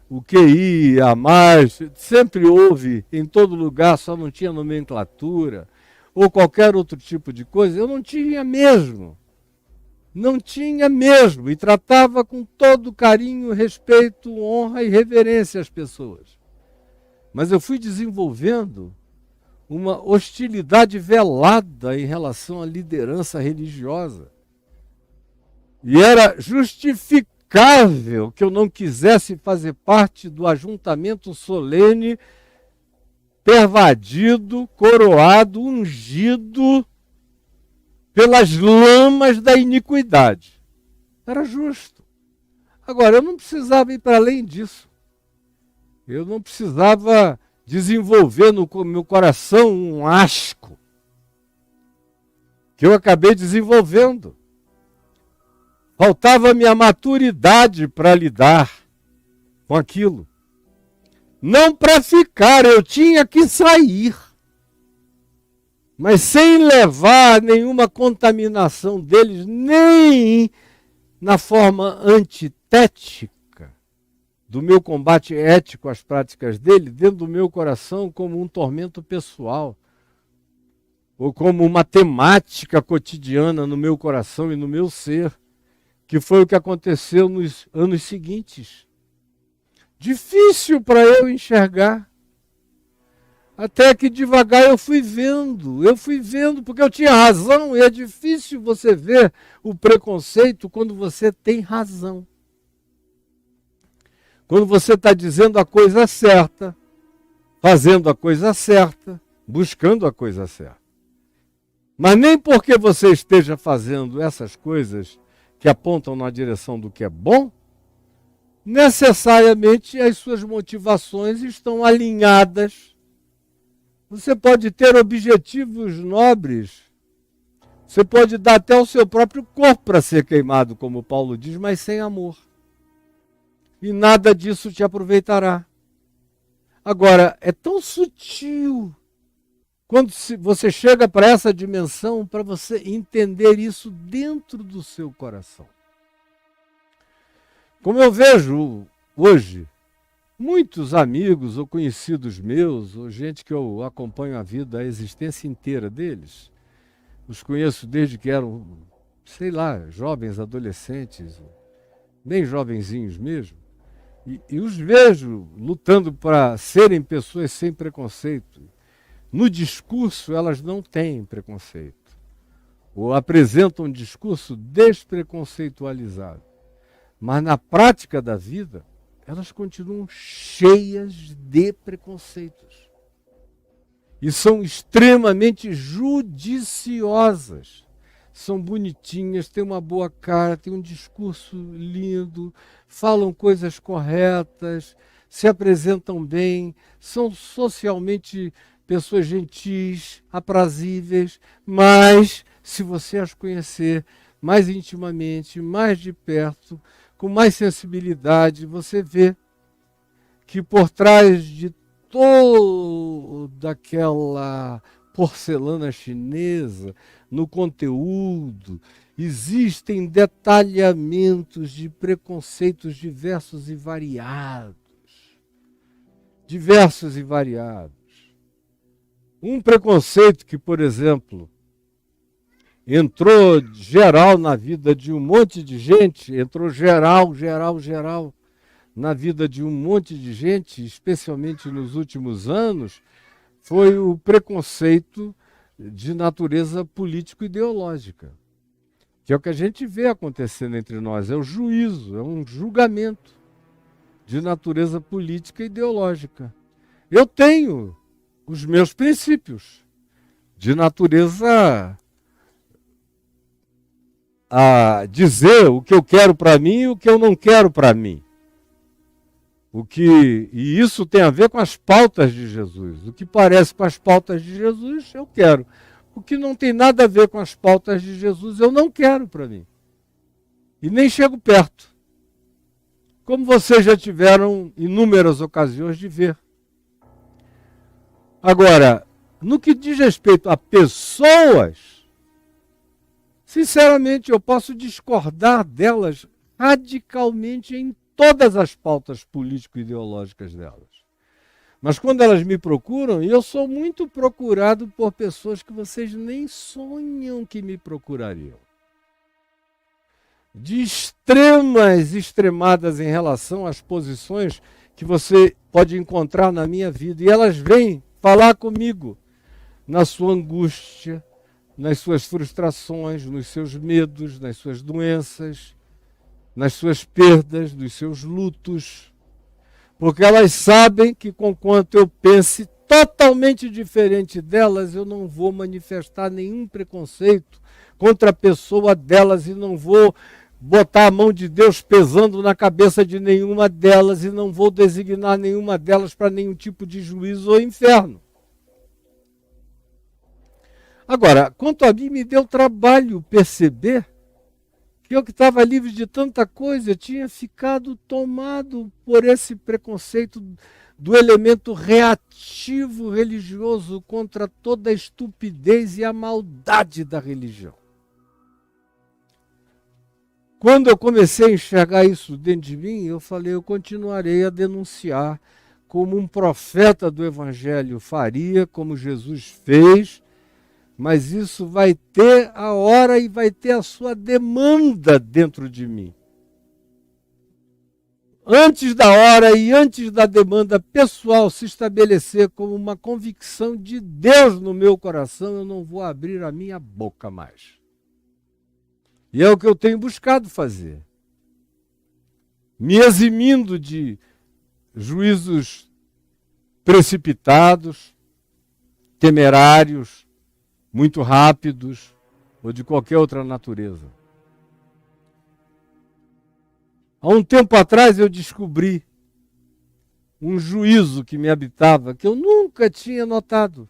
o QI, a mais, sempre houve em todo lugar, só não tinha nomenclatura, ou qualquer outro tipo de coisa, eu não tinha mesmo. Não tinha mesmo, e tratava com todo carinho, respeito, honra e reverência às pessoas. Mas eu fui desenvolvendo uma hostilidade velada em relação à liderança religiosa. E era justificável que eu não quisesse fazer parte do ajuntamento solene, pervadido, coroado, ungido pelas lamas da iniquidade. Era justo. Agora, eu não precisava ir para além disso. Eu não precisava desenvolver no meu coração um asco que eu acabei desenvolvendo. Faltava-me a maturidade para lidar com aquilo. Não para ficar, eu tinha que sair. Mas sem levar nenhuma contaminação deles, nem na forma antitética do meu combate ético às práticas dele, dentro do meu coração como um tormento pessoal, ou como uma temática cotidiana no meu coração e no meu ser, que foi o que aconteceu nos anos seguintes. Difícil para eu enxergar. Até que devagar eu fui vendo, porque eu tinha razão, e é difícil você ver o preconceito quando você tem razão. Quando você está dizendo a coisa certa, fazendo a coisa certa, buscando a coisa certa. Mas nem porque você esteja fazendo essas coisas que apontam na direção do que é bom, necessariamente as suas motivações estão alinhadas. Você pode ter objetivos nobres, você pode dar até o seu próprio corpo para ser queimado, como Paulo diz, mas sem amor. E nada disso te aproveitará. Agora, é tão sutil quando você chega para essa dimensão, para você entender isso dentro do seu coração. Como eu vejo hoje, muitos amigos ou conhecidos meus, ou gente que eu acompanho a vida, a existência inteira deles, os conheço desde que eram, sei lá, jovens, adolescentes, bem jovenzinhos mesmo, e os vejo lutando para serem pessoas sem preconceito. No discurso, elas não têm preconceito, ou apresentam um discurso despreconceitualizado. Mas na prática da vida, elas continuam cheias de preconceitos. E são extremamente judiciosas. São bonitinhas, têm uma boa cara, têm um discurso lindo, falam coisas corretas, se apresentam bem, são socialmente pessoas gentis, aprazíveis, mas se você as conhecer mais intimamente, mais de perto, com mais sensibilidade, você vê que por trás de toda aquela porcelana chinesa, no conteúdo existem detalhamentos de preconceitos diversos e variados. Diversos e variados. Um preconceito que, por exemplo, entrou geral na vida de um monte de gente, entrou geral na vida de um monte de gente, especialmente nos últimos anos, foi o preconceito de natureza político-ideológica. Que é o que a gente vê acontecendo entre nós, é o juízo, é um julgamento de natureza política e ideológica. Eu tenho os meus princípios de natureza a dizer o que eu quero para mim e o que eu não quero para mim. E isso tem a ver com as pautas de Jesus. O que parece com as pautas de Jesus, eu quero. O que não tem nada a ver com as pautas de Jesus, eu não quero para mim. E nem chego perto. Como vocês já tiveram inúmeras ocasiões de ver. Agora, no que diz respeito a pessoas, sinceramente, eu posso discordar delas radicalmente em todas as pautas político-ideológicas delas. Mas quando elas me procuram, e eu sou muito procurado por pessoas que vocês nem sonham que me procurariam. De extremadas em relação às posições que você pode encontrar na minha vida. E elas vêm falar comigo na sua angústia, nas suas frustrações, nos seus medos, nas suas doenças, nas suas perdas, nos seus lutos, porque elas sabem que, conquanto eu pense totalmente diferente delas, eu não vou manifestar nenhum preconceito contra a pessoa delas e não vou botar a mão de Deus pesando na cabeça de nenhuma delas e não vou designar nenhuma delas para nenhum tipo de juízo ou inferno. Agora, quanto a mim, me deu trabalho perceber que eu que estava livre de tanta coisa, tinha ficado tomado por esse preconceito do elemento reativo religioso contra toda a estupidez e a maldade da religião. Quando eu comecei a enxergar isso dentro de mim, eu falei, eu continuarei a denunciar como um profeta do Evangelho faria, como Jesus fez, mas isso vai ter a hora e vai ter a sua demanda dentro de mim. Antes da hora e antes da demanda pessoal se estabelecer como uma convicção de Deus no meu coração, eu não vou abrir a minha boca mais. E é o que eu tenho buscado fazer. Me eximindo de juízos precipitados, temerários, muito rápidos, ou de qualquer outra natureza. Há um tempo atrás eu descobri um juízo que me habitava, que eu nunca tinha notado.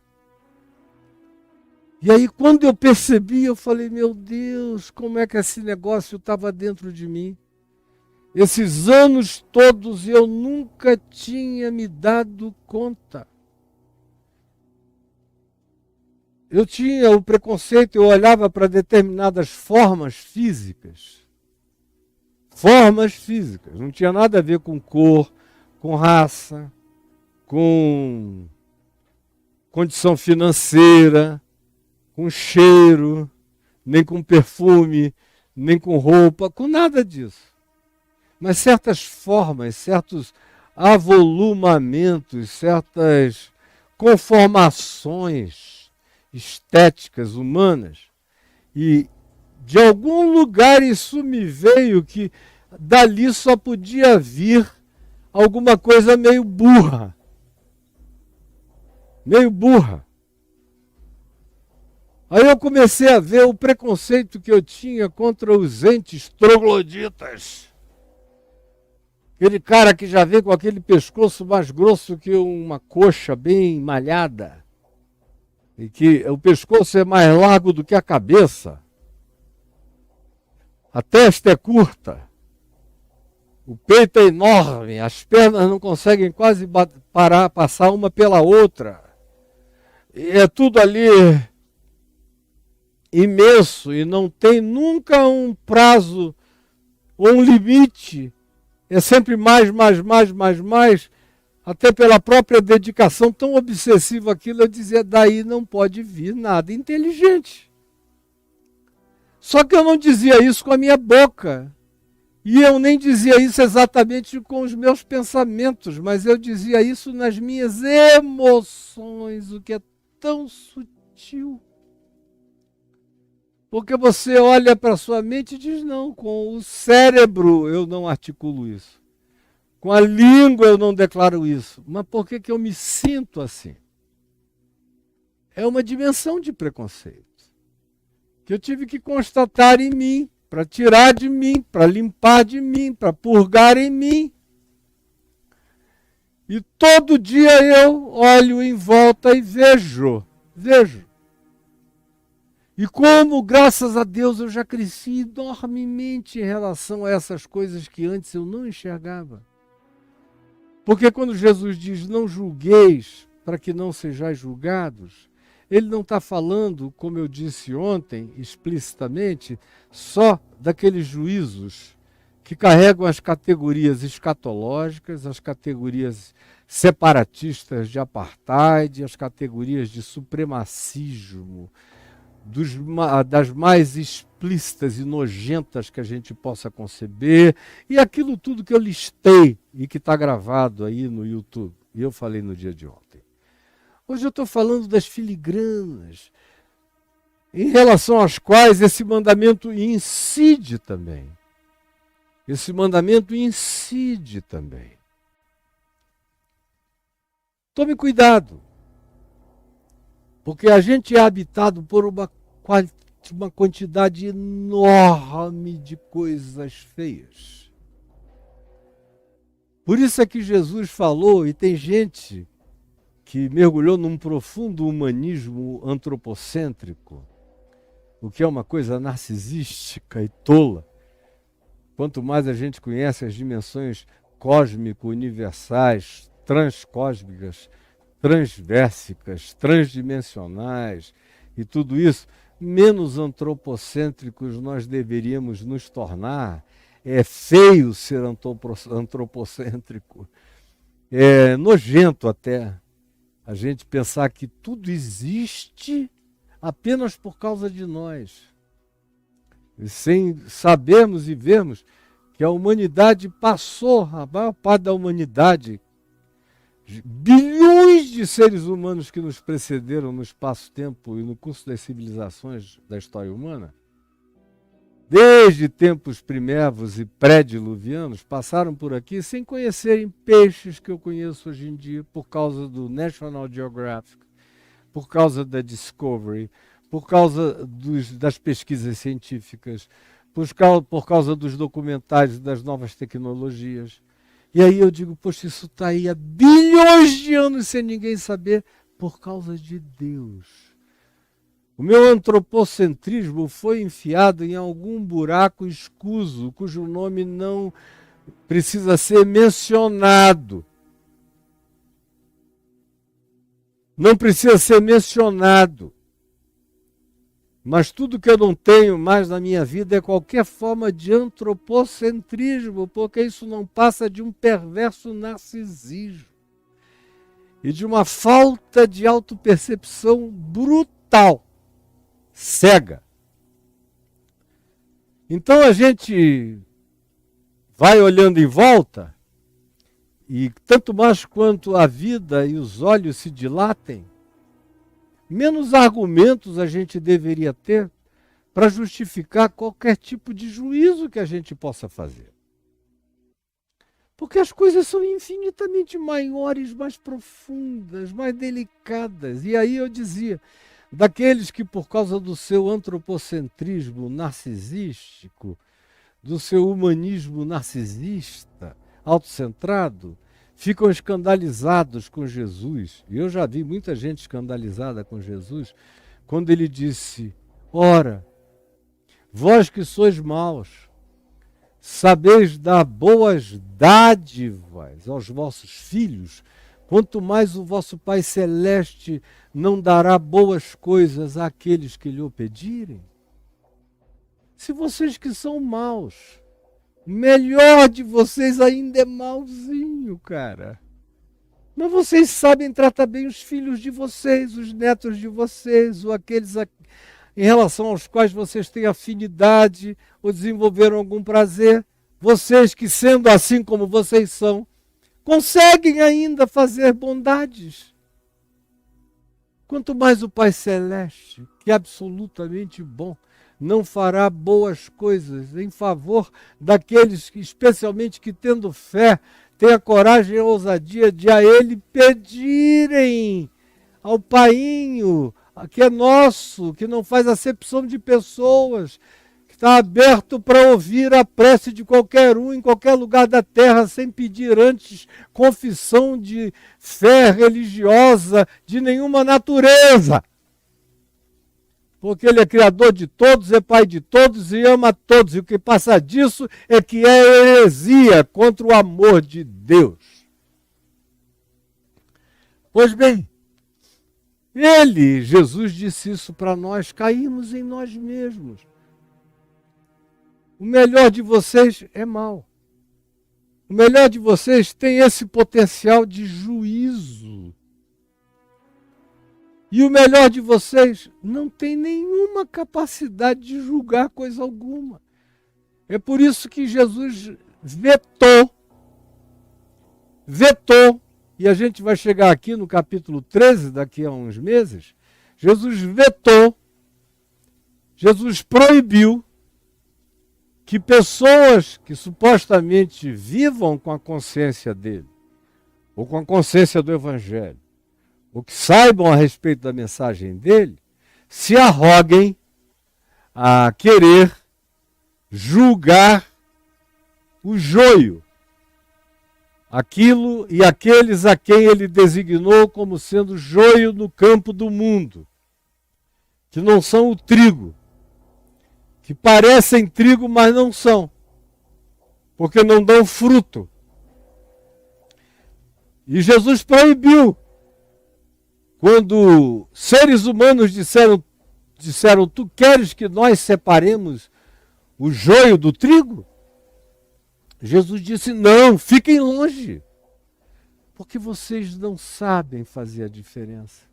E aí quando eu percebi, eu falei, meu Deus, como é que esse negócio estava dentro de mim? Esses anos todos eu nunca tinha me dado conta. Eu tinha o preconceito, eu olhava para determinadas formas físicas. Formas físicas. Não tinha nada a ver com cor, com raça, com condição financeira, com cheiro, nem com perfume, nem com roupa, com nada disso. Mas certas formas, certos avolumamentos, certas conformações estéticas humanas, e de algum lugar isso me veio que dali só podia vir alguma coisa meio burra. Meio burra. Aí eu comecei a ver o preconceito que eu tinha contra os entes trogloditas. Aquele cara que já vem com aquele pescoço mais grosso que uma coxa bem malhada. E que o pescoço é mais largo do que a cabeça. A testa é curta. O peito é enorme. As pernas não conseguem quase passar uma pela outra. E é tudo ali imenso e não tem nunca um prazo ou um limite. É sempre mais, até pela própria dedicação tão obsessiva àquilo, eu dizia, daí não pode vir nada inteligente. Só que eu não dizia isso com a minha boca. E eu nem dizia isso exatamente com os meus pensamentos, mas eu dizia isso nas minhas emoções, o que é tão sutil. Porque você olha para a sua mente e diz, não, com o cérebro eu não articulo isso. Com a língua eu não declaro isso. Mas por que eu me sinto assim? É uma dimensão de preconceito que eu tive que constatar em mim, para tirar de mim, para limpar de mim, para purgar em mim. E todo dia eu olho em volta e vejo. E como, graças a Deus, eu já cresci enormemente em relação a essas coisas que antes eu não enxergava. Porque quando Jesus diz, não julgueis para que não sejais julgados, ele não está falando, como eu disse ontem, explicitamente, só daqueles juízos que carregam as categorias escatológicas, as categorias separatistas de apartheid, as categorias de supremacismo, das mais explícitas e nojentas que a gente possa conceber, e aquilo tudo que eu listei e que está gravado aí no YouTube, e eu falei no dia de ontem. Hoje eu estou falando das filigranas, em relação às quais esse mandamento incide também. Esse mandamento incide também. Tome cuidado, porque a gente é habitado por uma quantidade enorme de coisas feias. Por isso é que Jesus falou, e tem gente que mergulhou num profundo humanismo antropocêntrico, o que é uma coisa narcisística e tola. Quanto mais a gente conhece as dimensões cósmico-universais, transcósmicas, transversicas, transdimensionais e tudo isso, menos antropocêntricos nós deveríamos nos tornar. É feio ser antropocêntrico, é nojento até a gente pensar que tudo existe apenas por causa de nós, e sem sabermos e vermos que a humanidade passou, a maior parte da humanidade, bilhões de seres humanos que nos precederam no espaço-tempo e no curso das civilizações da história humana, desde tempos primérvos e pré-diluvianos, passaram por aqui sem conhecerem peixes que eu conheço hoje em dia, por causa do National Geographic, por causa da Discovery, por causa das pesquisas científicas, por causa dos documentários e das novas tecnologias. E aí eu digo, poxa, isso está aí há bilhões de anos sem ninguém saber, por causa de Deus. O meu antropocentrismo foi enfiado em algum buraco escuso, cujo nome não precisa ser mencionado. Não precisa ser mencionado. Mas tudo que eu não tenho mais na minha vida é qualquer forma de antropocentrismo, porque isso não passa de um perverso narcisismo e de uma falta de autopercepção brutal, cega. Então a gente vai olhando em volta, e tanto mais quanto a vida e os olhos se dilatem, menos argumentos a gente deveria ter para justificar qualquer tipo de juízo que a gente possa fazer. Porque as coisas são infinitamente maiores, mais profundas, mais delicadas. E aí eu dizia, daqueles que por causa do seu antropocentrismo narcisístico, do seu humanismo narcisista, autocentrado, ficam escandalizados com Jesus. E eu já vi muita gente escandalizada com Jesus, quando ele disse, ora, vós que sois maus, sabeis dar boas dádivas aos vossos filhos, Quanto mais o vosso Pai Celeste não dará boas coisas àqueles que lhe o pedirem. Se vocês que são maus, o melhor de vocês ainda é malzinho, cara. Mas vocês sabem tratar bem os filhos de vocês, os netos de vocês, ou aqueles em relação aos quais vocês têm afinidade ou desenvolveram algum prazer. Vocês que, sendo assim como vocês são, conseguem ainda fazer bondades. Quanto mais o Pai Celeste, que é absolutamente bom, não fará boas coisas em favor daqueles que, especialmente que tendo fé, têm a coragem e a ousadia de a Ele pedirem ao Painho, que é nosso, que não faz acepção de pessoas, que está aberto para ouvir a prece de qualquer um, em qualquer lugar da terra, sem pedir antes confissão de fé religiosa de nenhuma natureza. Porque Ele é Criador de todos, é Pai de todos e ama todos. E o que passa disso é que é heresia contra o amor de Deus. Pois bem, Jesus disse isso para nós, caímos em nós mesmos. O melhor de vocês é mau. O melhor de vocês tem esse potencial de juízo. E o melhor de vocês não tem nenhuma capacidade de julgar coisa alguma. É por isso que Jesus vetou, e a gente vai chegar aqui no capítulo 13, daqui a uns meses, Jesus vetou, Jesus proibiu que pessoas que supostamente vivam com a consciência dele, ou com a consciência do Evangelho, ou que saibam a respeito da mensagem dele, se arroguem a querer julgar o joio, aquilo e aqueles a quem ele designou como sendo joio no campo do mundo, que não são o trigo, que parecem trigo, mas não são, porque não dão fruto. E Jesus proibiu. Quando seres humanos disseram, tu queres que nós separemos o joio do trigo? Jesus disse, não, fiquem longe, porque vocês não sabem fazer a diferença.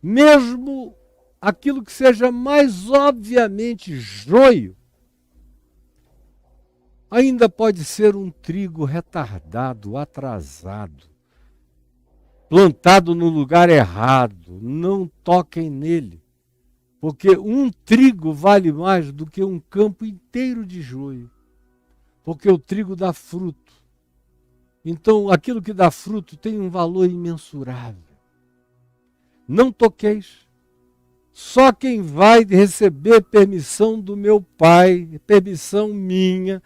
Mesmo aquilo que seja mais obviamente joio, ainda pode ser um trigo retardado, atrasado, plantado no lugar errado. Não toquem nele, porque um trigo vale mais do que um campo inteiro de joio, porque o trigo dá fruto. Então, aquilo que dá fruto tem um valor imensurável. Não toqueis. Só quem vai receber permissão do meu Pai, permissão minha,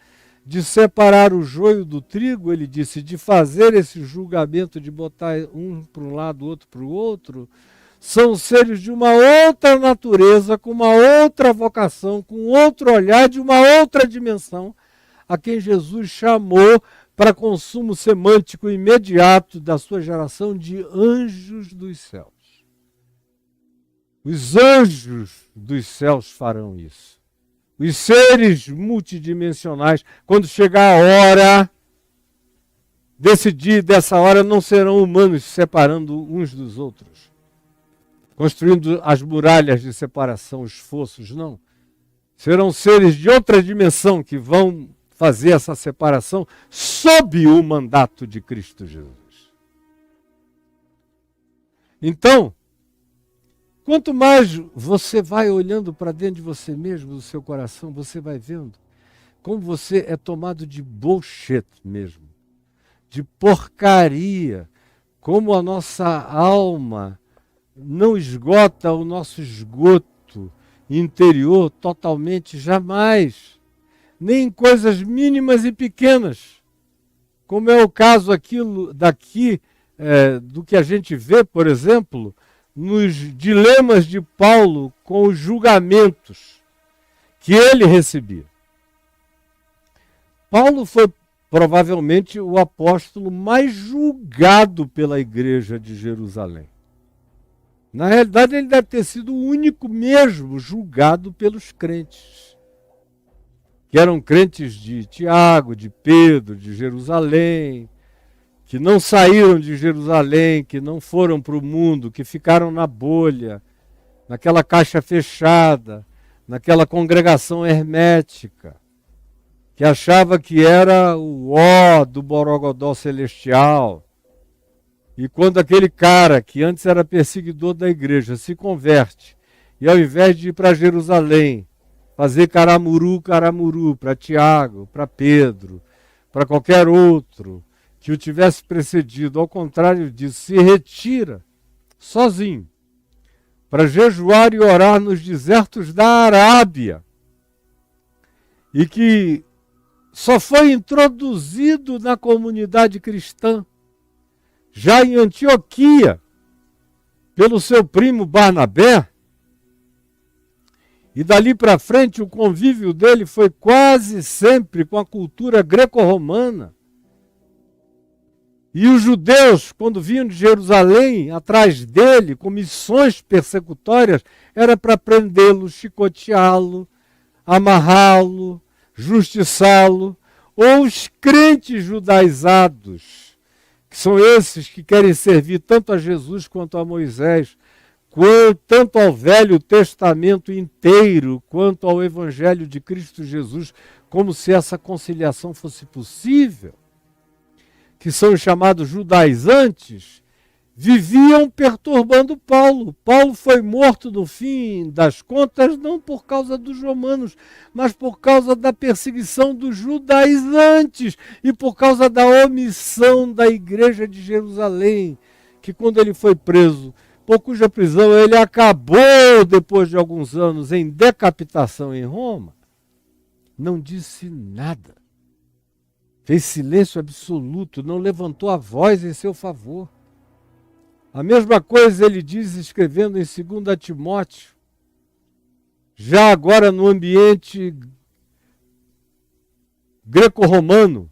de separar o joio do trigo, ele disse, de fazer esse julgamento, de botar um para um lado, outro para o outro, são seres de uma outra natureza, com uma outra vocação, com outro olhar, de uma outra dimensão, a quem Jesus chamou para consumo semântico imediato da sua geração de anjos dos céus. Os anjos dos céus farão isso. Os seres multidimensionais, quando chegar a hora, decidir dessa hora, não serão humanos se separando uns dos outros, construindo as muralhas de separação, os fossos, não. Serão seres de outra dimensão que vão fazer essa separação sob o mandato de Cristo Jesus. Então, quanto mais você vai olhando para dentro de você mesmo, do seu coração, você vai vendo como você é tomado de bullshit mesmo, de porcaria, como a nossa alma não esgota o nosso esgoto interior totalmente, jamais, nem em coisas mínimas e pequenas, como é o caso daqui, do que a gente vê, por exemplo, nos dilemas de Paulo com os julgamentos que ele recebia. Paulo foi provavelmente o apóstolo mais julgado pela igreja de Jerusalém. Na realidade, ele deve ter sido o único mesmo julgado pelos crentes, que eram crentes de Tiago, de Pedro, de Jerusalém, que não saíram de Jerusalém, que não foram para o mundo, que ficaram na bolha, naquela caixa fechada, naquela congregação hermética, que achava que era o ó do Borogodó celestial. E quando aquele cara, que antes era perseguidor da igreja, se converte, e ao invés de ir para Jerusalém, fazer caramuru para Tiago, para Pedro, para qualquer outro que o tivesse precedido, ao contrário disso, se retira sozinho para jejuar e orar nos desertos da Arábia, e que só foi introduzido na comunidade cristã já em Antioquia pelo seu primo Barnabé, e dali para frente o convívio dele foi quase sempre com a cultura greco-romana. E os judeus, quando vinham de Jerusalém, atrás dele, com missões persecutórias, era para prendê-lo, chicoteá-lo, amarrá-lo, justiçá-lo. Ou os crentes judaizados, que são esses que querem servir tanto a Jesus quanto a Moisés, tanto ao Velho Testamento inteiro, quanto ao Evangelho de Cristo Jesus, como se essa conciliação fosse possível, que são os chamados judaizantes, viviam perturbando Paulo. Paulo foi morto no fim das contas, não por causa dos romanos, mas por causa da perseguição dos judaizantes e por causa da omissão da igreja de Jerusalém, que quando ele foi preso, por cuja prisão ele acabou, depois de alguns anos, em decapitação em Roma, não disse nada. Fez silêncio absoluto, não levantou a voz em seu favor. A mesma coisa ele diz escrevendo em 2 Timóteo, já agora no ambiente greco-romano.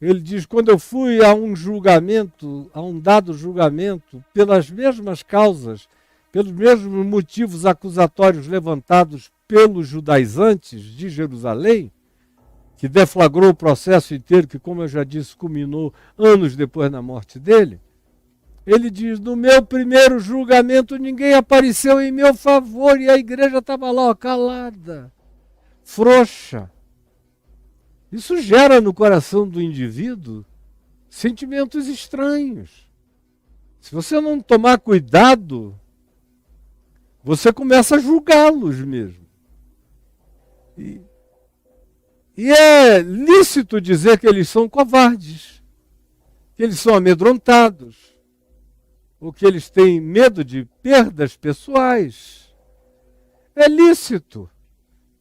Ele diz, quando eu fui a um julgamento, a um dado julgamento, pelas mesmas causas, pelos mesmos motivos acusatórios levantados pelos judaizantes de Jerusalém, que deflagrou o processo inteiro, que, como eu já disse, culminou anos depois da morte dele, ele diz, no meu primeiro julgamento ninguém apareceu em meu favor, e a igreja estava lá, ó, calada, frouxa. Isso gera no coração do indivíduo sentimentos estranhos. Se você não tomar cuidado, você começa a julgá-los mesmo. E é lícito dizer que eles são covardes, que eles são amedrontados, ou que eles têm medo de perdas pessoais. É lícito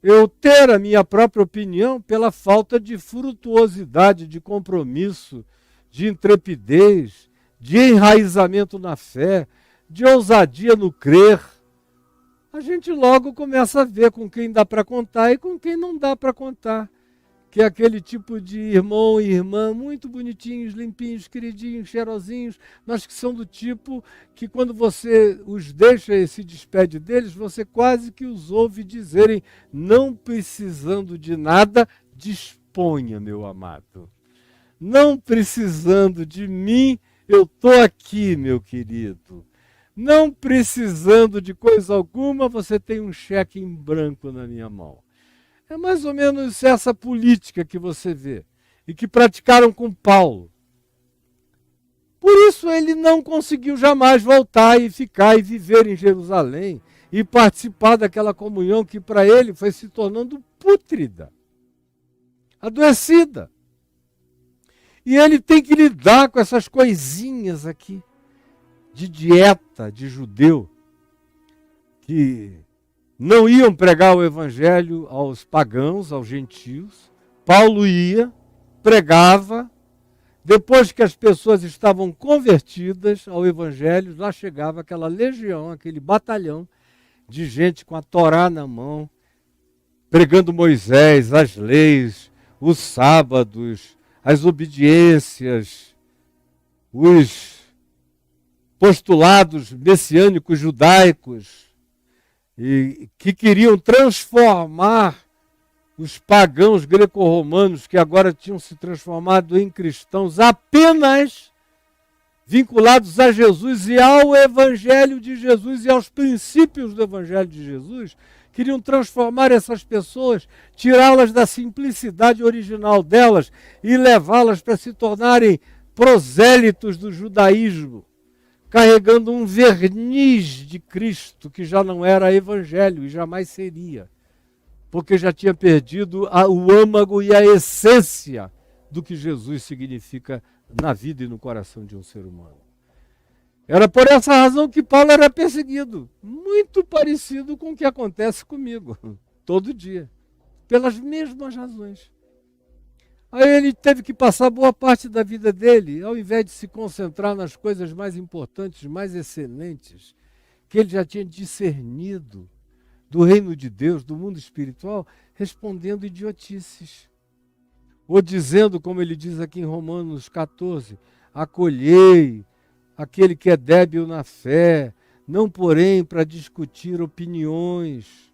eu ter a minha própria opinião pela falta de frutuosidade, de compromisso, de intrepidez, de enraizamento na fé, de ousadia no crer. A gente logo começa a ver com quem dá para contar e com quem não dá para contar. Que é aquele tipo de irmão e irmã muito bonitinhos, limpinhos, queridinhos, cheirosinhos, mas que são do tipo que quando você os deixa e se despede deles, você quase que os ouve dizerem, não precisando de nada, disponha, meu amado. Não precisando de mim, eu estou aqui, meu querido. Não precisando de coisa alguma, você tem um cheque em branco na minha mão. É mais ou menos essa política que você vê e que praticaram com Paulo. Por isso ele não conseguiu jamais voltar e ficar e viver em Jerusalém e participar daquela comunhão que para ele foi se tornando pútrida, adoecida. E ele tem que lidar com essas coisinhas aqui de dieta de judeu que não iam pregar o evangelho aos pagãos, aos gentios. Paulo ia, pregava. Depois que as pessoas estavam convertidas ao evangelho, lá chegava aquela legião, aquele batalhão de gente com a Torá na mão, pregando Moisés, as leis, os sábados, as obediências, os postulados messiânicos judaicos, e que queriam transformar os pagãos greco-romanos, que agora tinham se transformado em cristãos, apenas vinculados a Jesus e ao Evangelho de Jesus e aos princípios do Evangelho de Jesus, queriam transformar essas pessoas, tirá-las da simplicidade original delas e levá-las para se tornarem prosélitos do judaísmo, carregando um verniz de Cristo que já não era evangelho e jamais seria, porque já tinha perdido o âmago e a essência do que Jesus significa na vida e no coração de um ser humano. Era por essa razão que Paulo era perseguido, muito parecido com o que acontece comigo, todo dia, pelas mesmas razões. Aí ele teve que passar boa parte da vida dele, ao invés de se concentrar nas coisas mais importantes, mais excelentes, que ele já tinha discernido do reino de Deus, do mundo espiritual, respondendo idiotices. Ou dizendo, como ele diz aqui em Romanos 14, acolhei aquele que é débil na fé, não porém para discutir opiniões.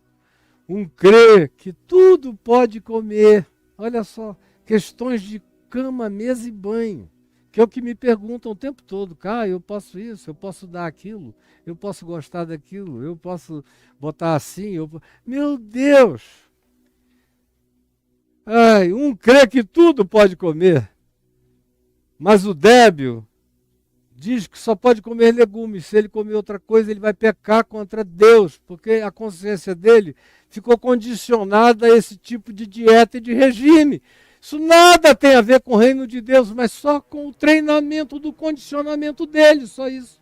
Um crê que tudo pode comer. Olha só, questões de cama, mesa e banho, que é o que me perguntam o tempo todo. Eu posso isso, eu posso dar aquilo, eu posso gostar daquilo, eu posso botar assim. Meu Deus! Um crê que tudo pode comer, mas o débil diz que só pode comer legumes. Se ele comer outra coisa, ele vai pecar contra Deus, porque a consciência dele ficou condicionada a esse tipo de dieta e de regime. Isso nada tem a ver com o reino de Deus, mas só com o treinamento do condicionamento dele, só isso.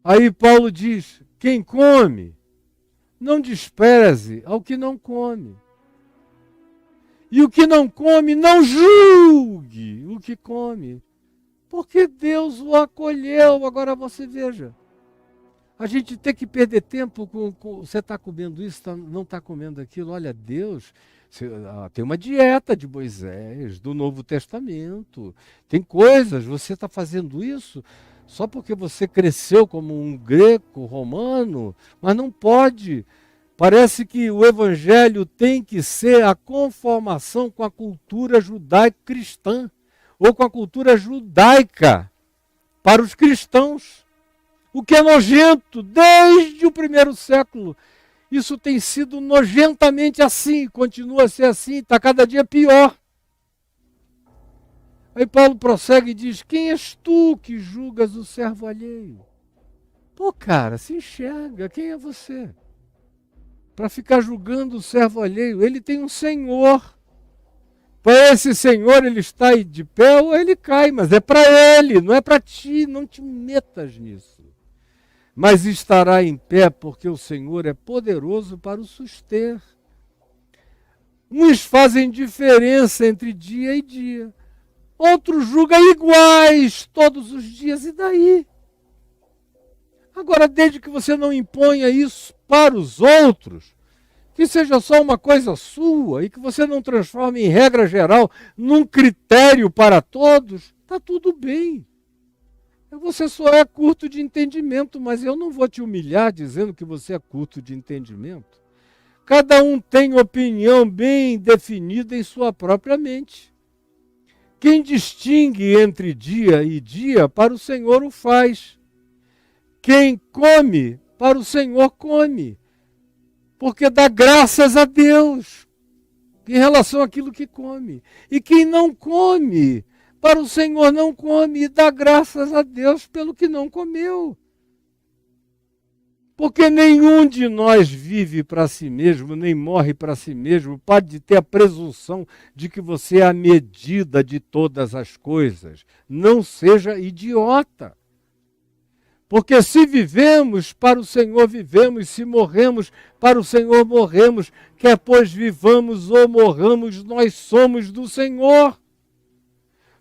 Aí Paulo diz, quem come, não despreze ao que não come. E o que não come, não julgue o que come, porque Deus o acolheu. Agora você veja, a gente tem que perder tempo com você está comendo isso, não está comendo aquilo. Olha, Deus tem uma dieta de Moisés, do Novo Testamento. Tem coisas, você está fazendo isso só porque você cresceu como um greco romano, mas não pode. Parece que o evangelho tem que ser a conformação com a cultura judaico-cristã, ou com a cultura judaica para os cristãos. O que é nojento desde o primeiro século. Isso tem sido nojentamente assim, continua a ser assim, está cada dia pior. Aí Paulo prossegue e diz, quem és tu que julgas o servo alheio? Pô, cara, se enxerga, quem é você? Para ficar julgando o servo alheio, ele tem um senhor. Para esse senhor ele está aí de pé ou ele cai, mas é para ele, não é para ti, não te metas nisso. Mas estará em pé porque o Senhor é poderoso para o suster. Uns fazem diferença entre dia e dia, outros julgam iguais todos os dias, e daí? Agora, desde que você não imponha isso para os outros, que seja só uma coisa sua e que você não transforme em regra geral, num critério para todos, está tudo bem. Você só é curto de entendimento, mas eu não vou te humilhar dizendo que você é curto de entendimento. Cada um tem opinião bem definida em sua própria mente. Quem distingue entre dia e dia, para o Senhor o faz. Quem come, para o Senhor come. Porque dá graças a Deus em relação àquilo que come. E quem não come, para o Senhor não come e dá graças a Deus pelo que não comeu. Porque nenhum de nós vive para si mesmo, nem morre para si mesmo. Pode ter a presunção de que você é a medida de todas as coisas. Não seja idiota. Porque se vivemos, para o Senhor vivemos, se morremos, para o Senhor morremos, quer pois vivamos ou morramos, nós somos do Senhor.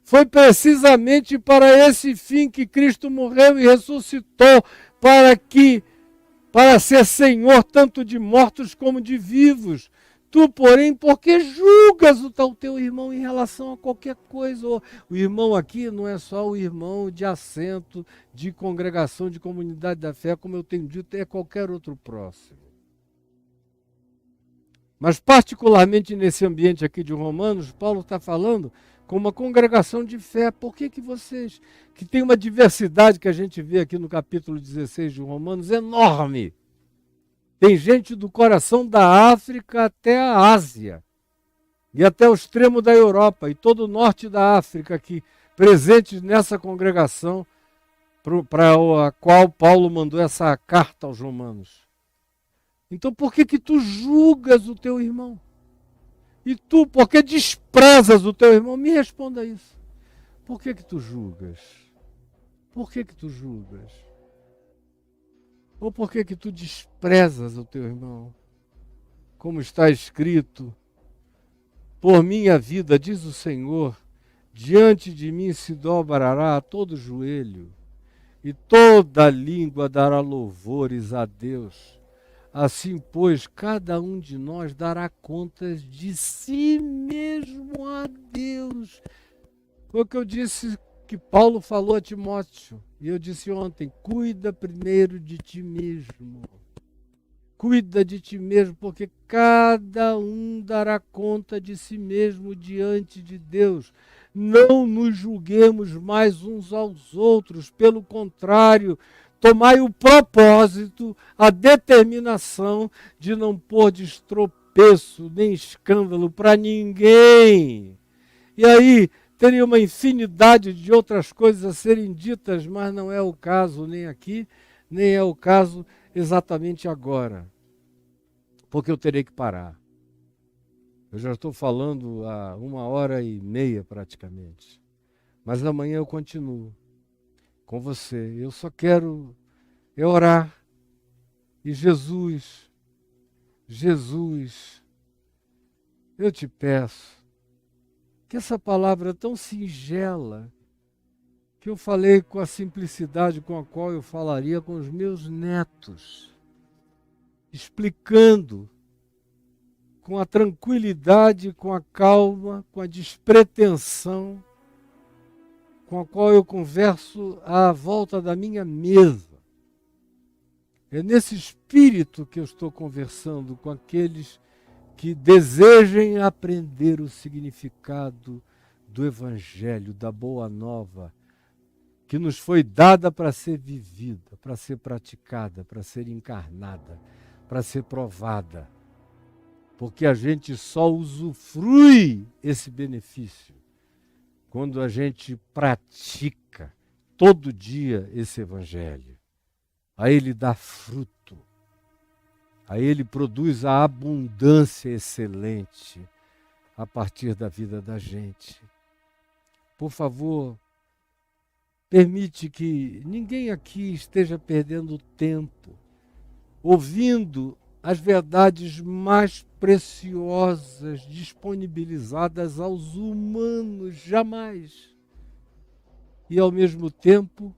Foi precisamente para esse fim que Cristo morreu e ressuscitou, para ser Senhor tanto de mortos como de vivos. tu, porém, porque julgas o teu irmão em relação a qualquer coisa. O irmão aqui não é só o irmão de assento, de congregação, de comunidade da fé, como eu tenho dito, é qualquer outro próximo. Mas particularmente nesse ambiente aqui de Romanos, Paulo está falando com uma congregação de fé. Por que vocês, que tem uma diversidade que a gente vê aqui no capítulo 16 de Romanos, enorme. Tem gente do coração da África até a Ásia, e até o extremo da Europa, e todo o norte da África aqui, presentes nessa congregação para a qual Paulo mandou essa carta aos romanos. Então por que tu julgas o teu irmão? E tu, por que desprezas o teu irmão? Me responda isso. Por que tu julgas? Por que tu julgas? Ou por que tu desprezas o teu irmão? Como está escrito, por minha vida, diz o Senhor, diante de mim se dobrará todo joelho, e toda língua dará louvores a Deus. Assim, pois, cada um de nós dará contas de si mesmo a Deus. Foi o que eu disse, que Paulo falou a Timóteo. E eu disse ontem, cuida primeiro de ti mesmo. Cuida de ti mesmo, porque cada um dará conta de si mesmo diante de Deus. Não nos julguemos mais uns aos outros, pelo contrário, tomai o propósito, a determinação de não pôr de tropeço nem escândalo para ninguém. E aí teria uma infinidade de outras coisas a serem ditas, mas não é o caso nem aqui, nem é o caso exatamente agora. Porque eu terei que parar. Eu já estou falando há 1h30 praticamente. Mas amanhã eu continuo com você. Eu só quero orar. E Jesus, eu te peço que essa palavra tão singela, que eu falei com a simplicidade com a qual eu falaria com os meus netos, explicando com a tranquilidade, com a calma, com a despretensão, com a qual eu converso à volta da minha mesa. É nesse espírito que eu estou conversando com aqueles que desejem aprender o significado do Evangelho, da Boa Nova, que nos foi dada para ser vivida, para ser praticada, para ser encarnada, para ser provada. Porque a gente só usufrui esse benefício quando a gente pratica todo dia esse Evangelho. Aí ele dá fruto. Aí ele produz a abundância excelente a partir da vida da gente. Por favor, permite que ninguém aqui esteja perdendo tempo ouvindo as verdades mais preciosas disponibilizadas aos humanos, jamais. E ao mesmo tempo,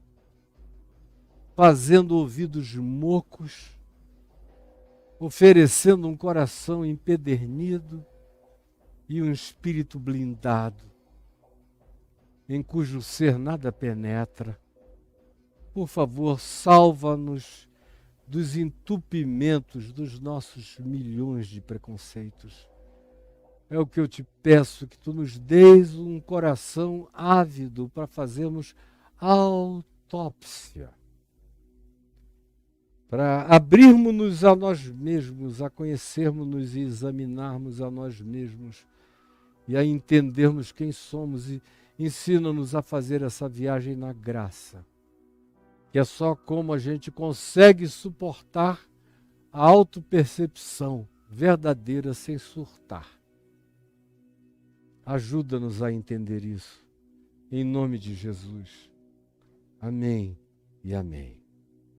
fazendo ouvidos mocos, oferecendo um coração empedernido e um espírito blindado, em cujo ser nada penetra. Por favor, salva-nos dos entupimentos dos nossos milhões de preconceitos. É o que eu te peço, que tu nos deis um coração ávido para fazermos autópsia, para abrirmos-nos a nós mesmos, a conhecermos-nos e examinarmos a nós mesmos e a entendermos quem somos, e ensina-nos a fazer essa viagem na graça, que é só como a gente consegue suportar a autopercepção verdadeira sem surtar. Ajuda-nos a entender isso, em nome de Jesus. Amém e amém.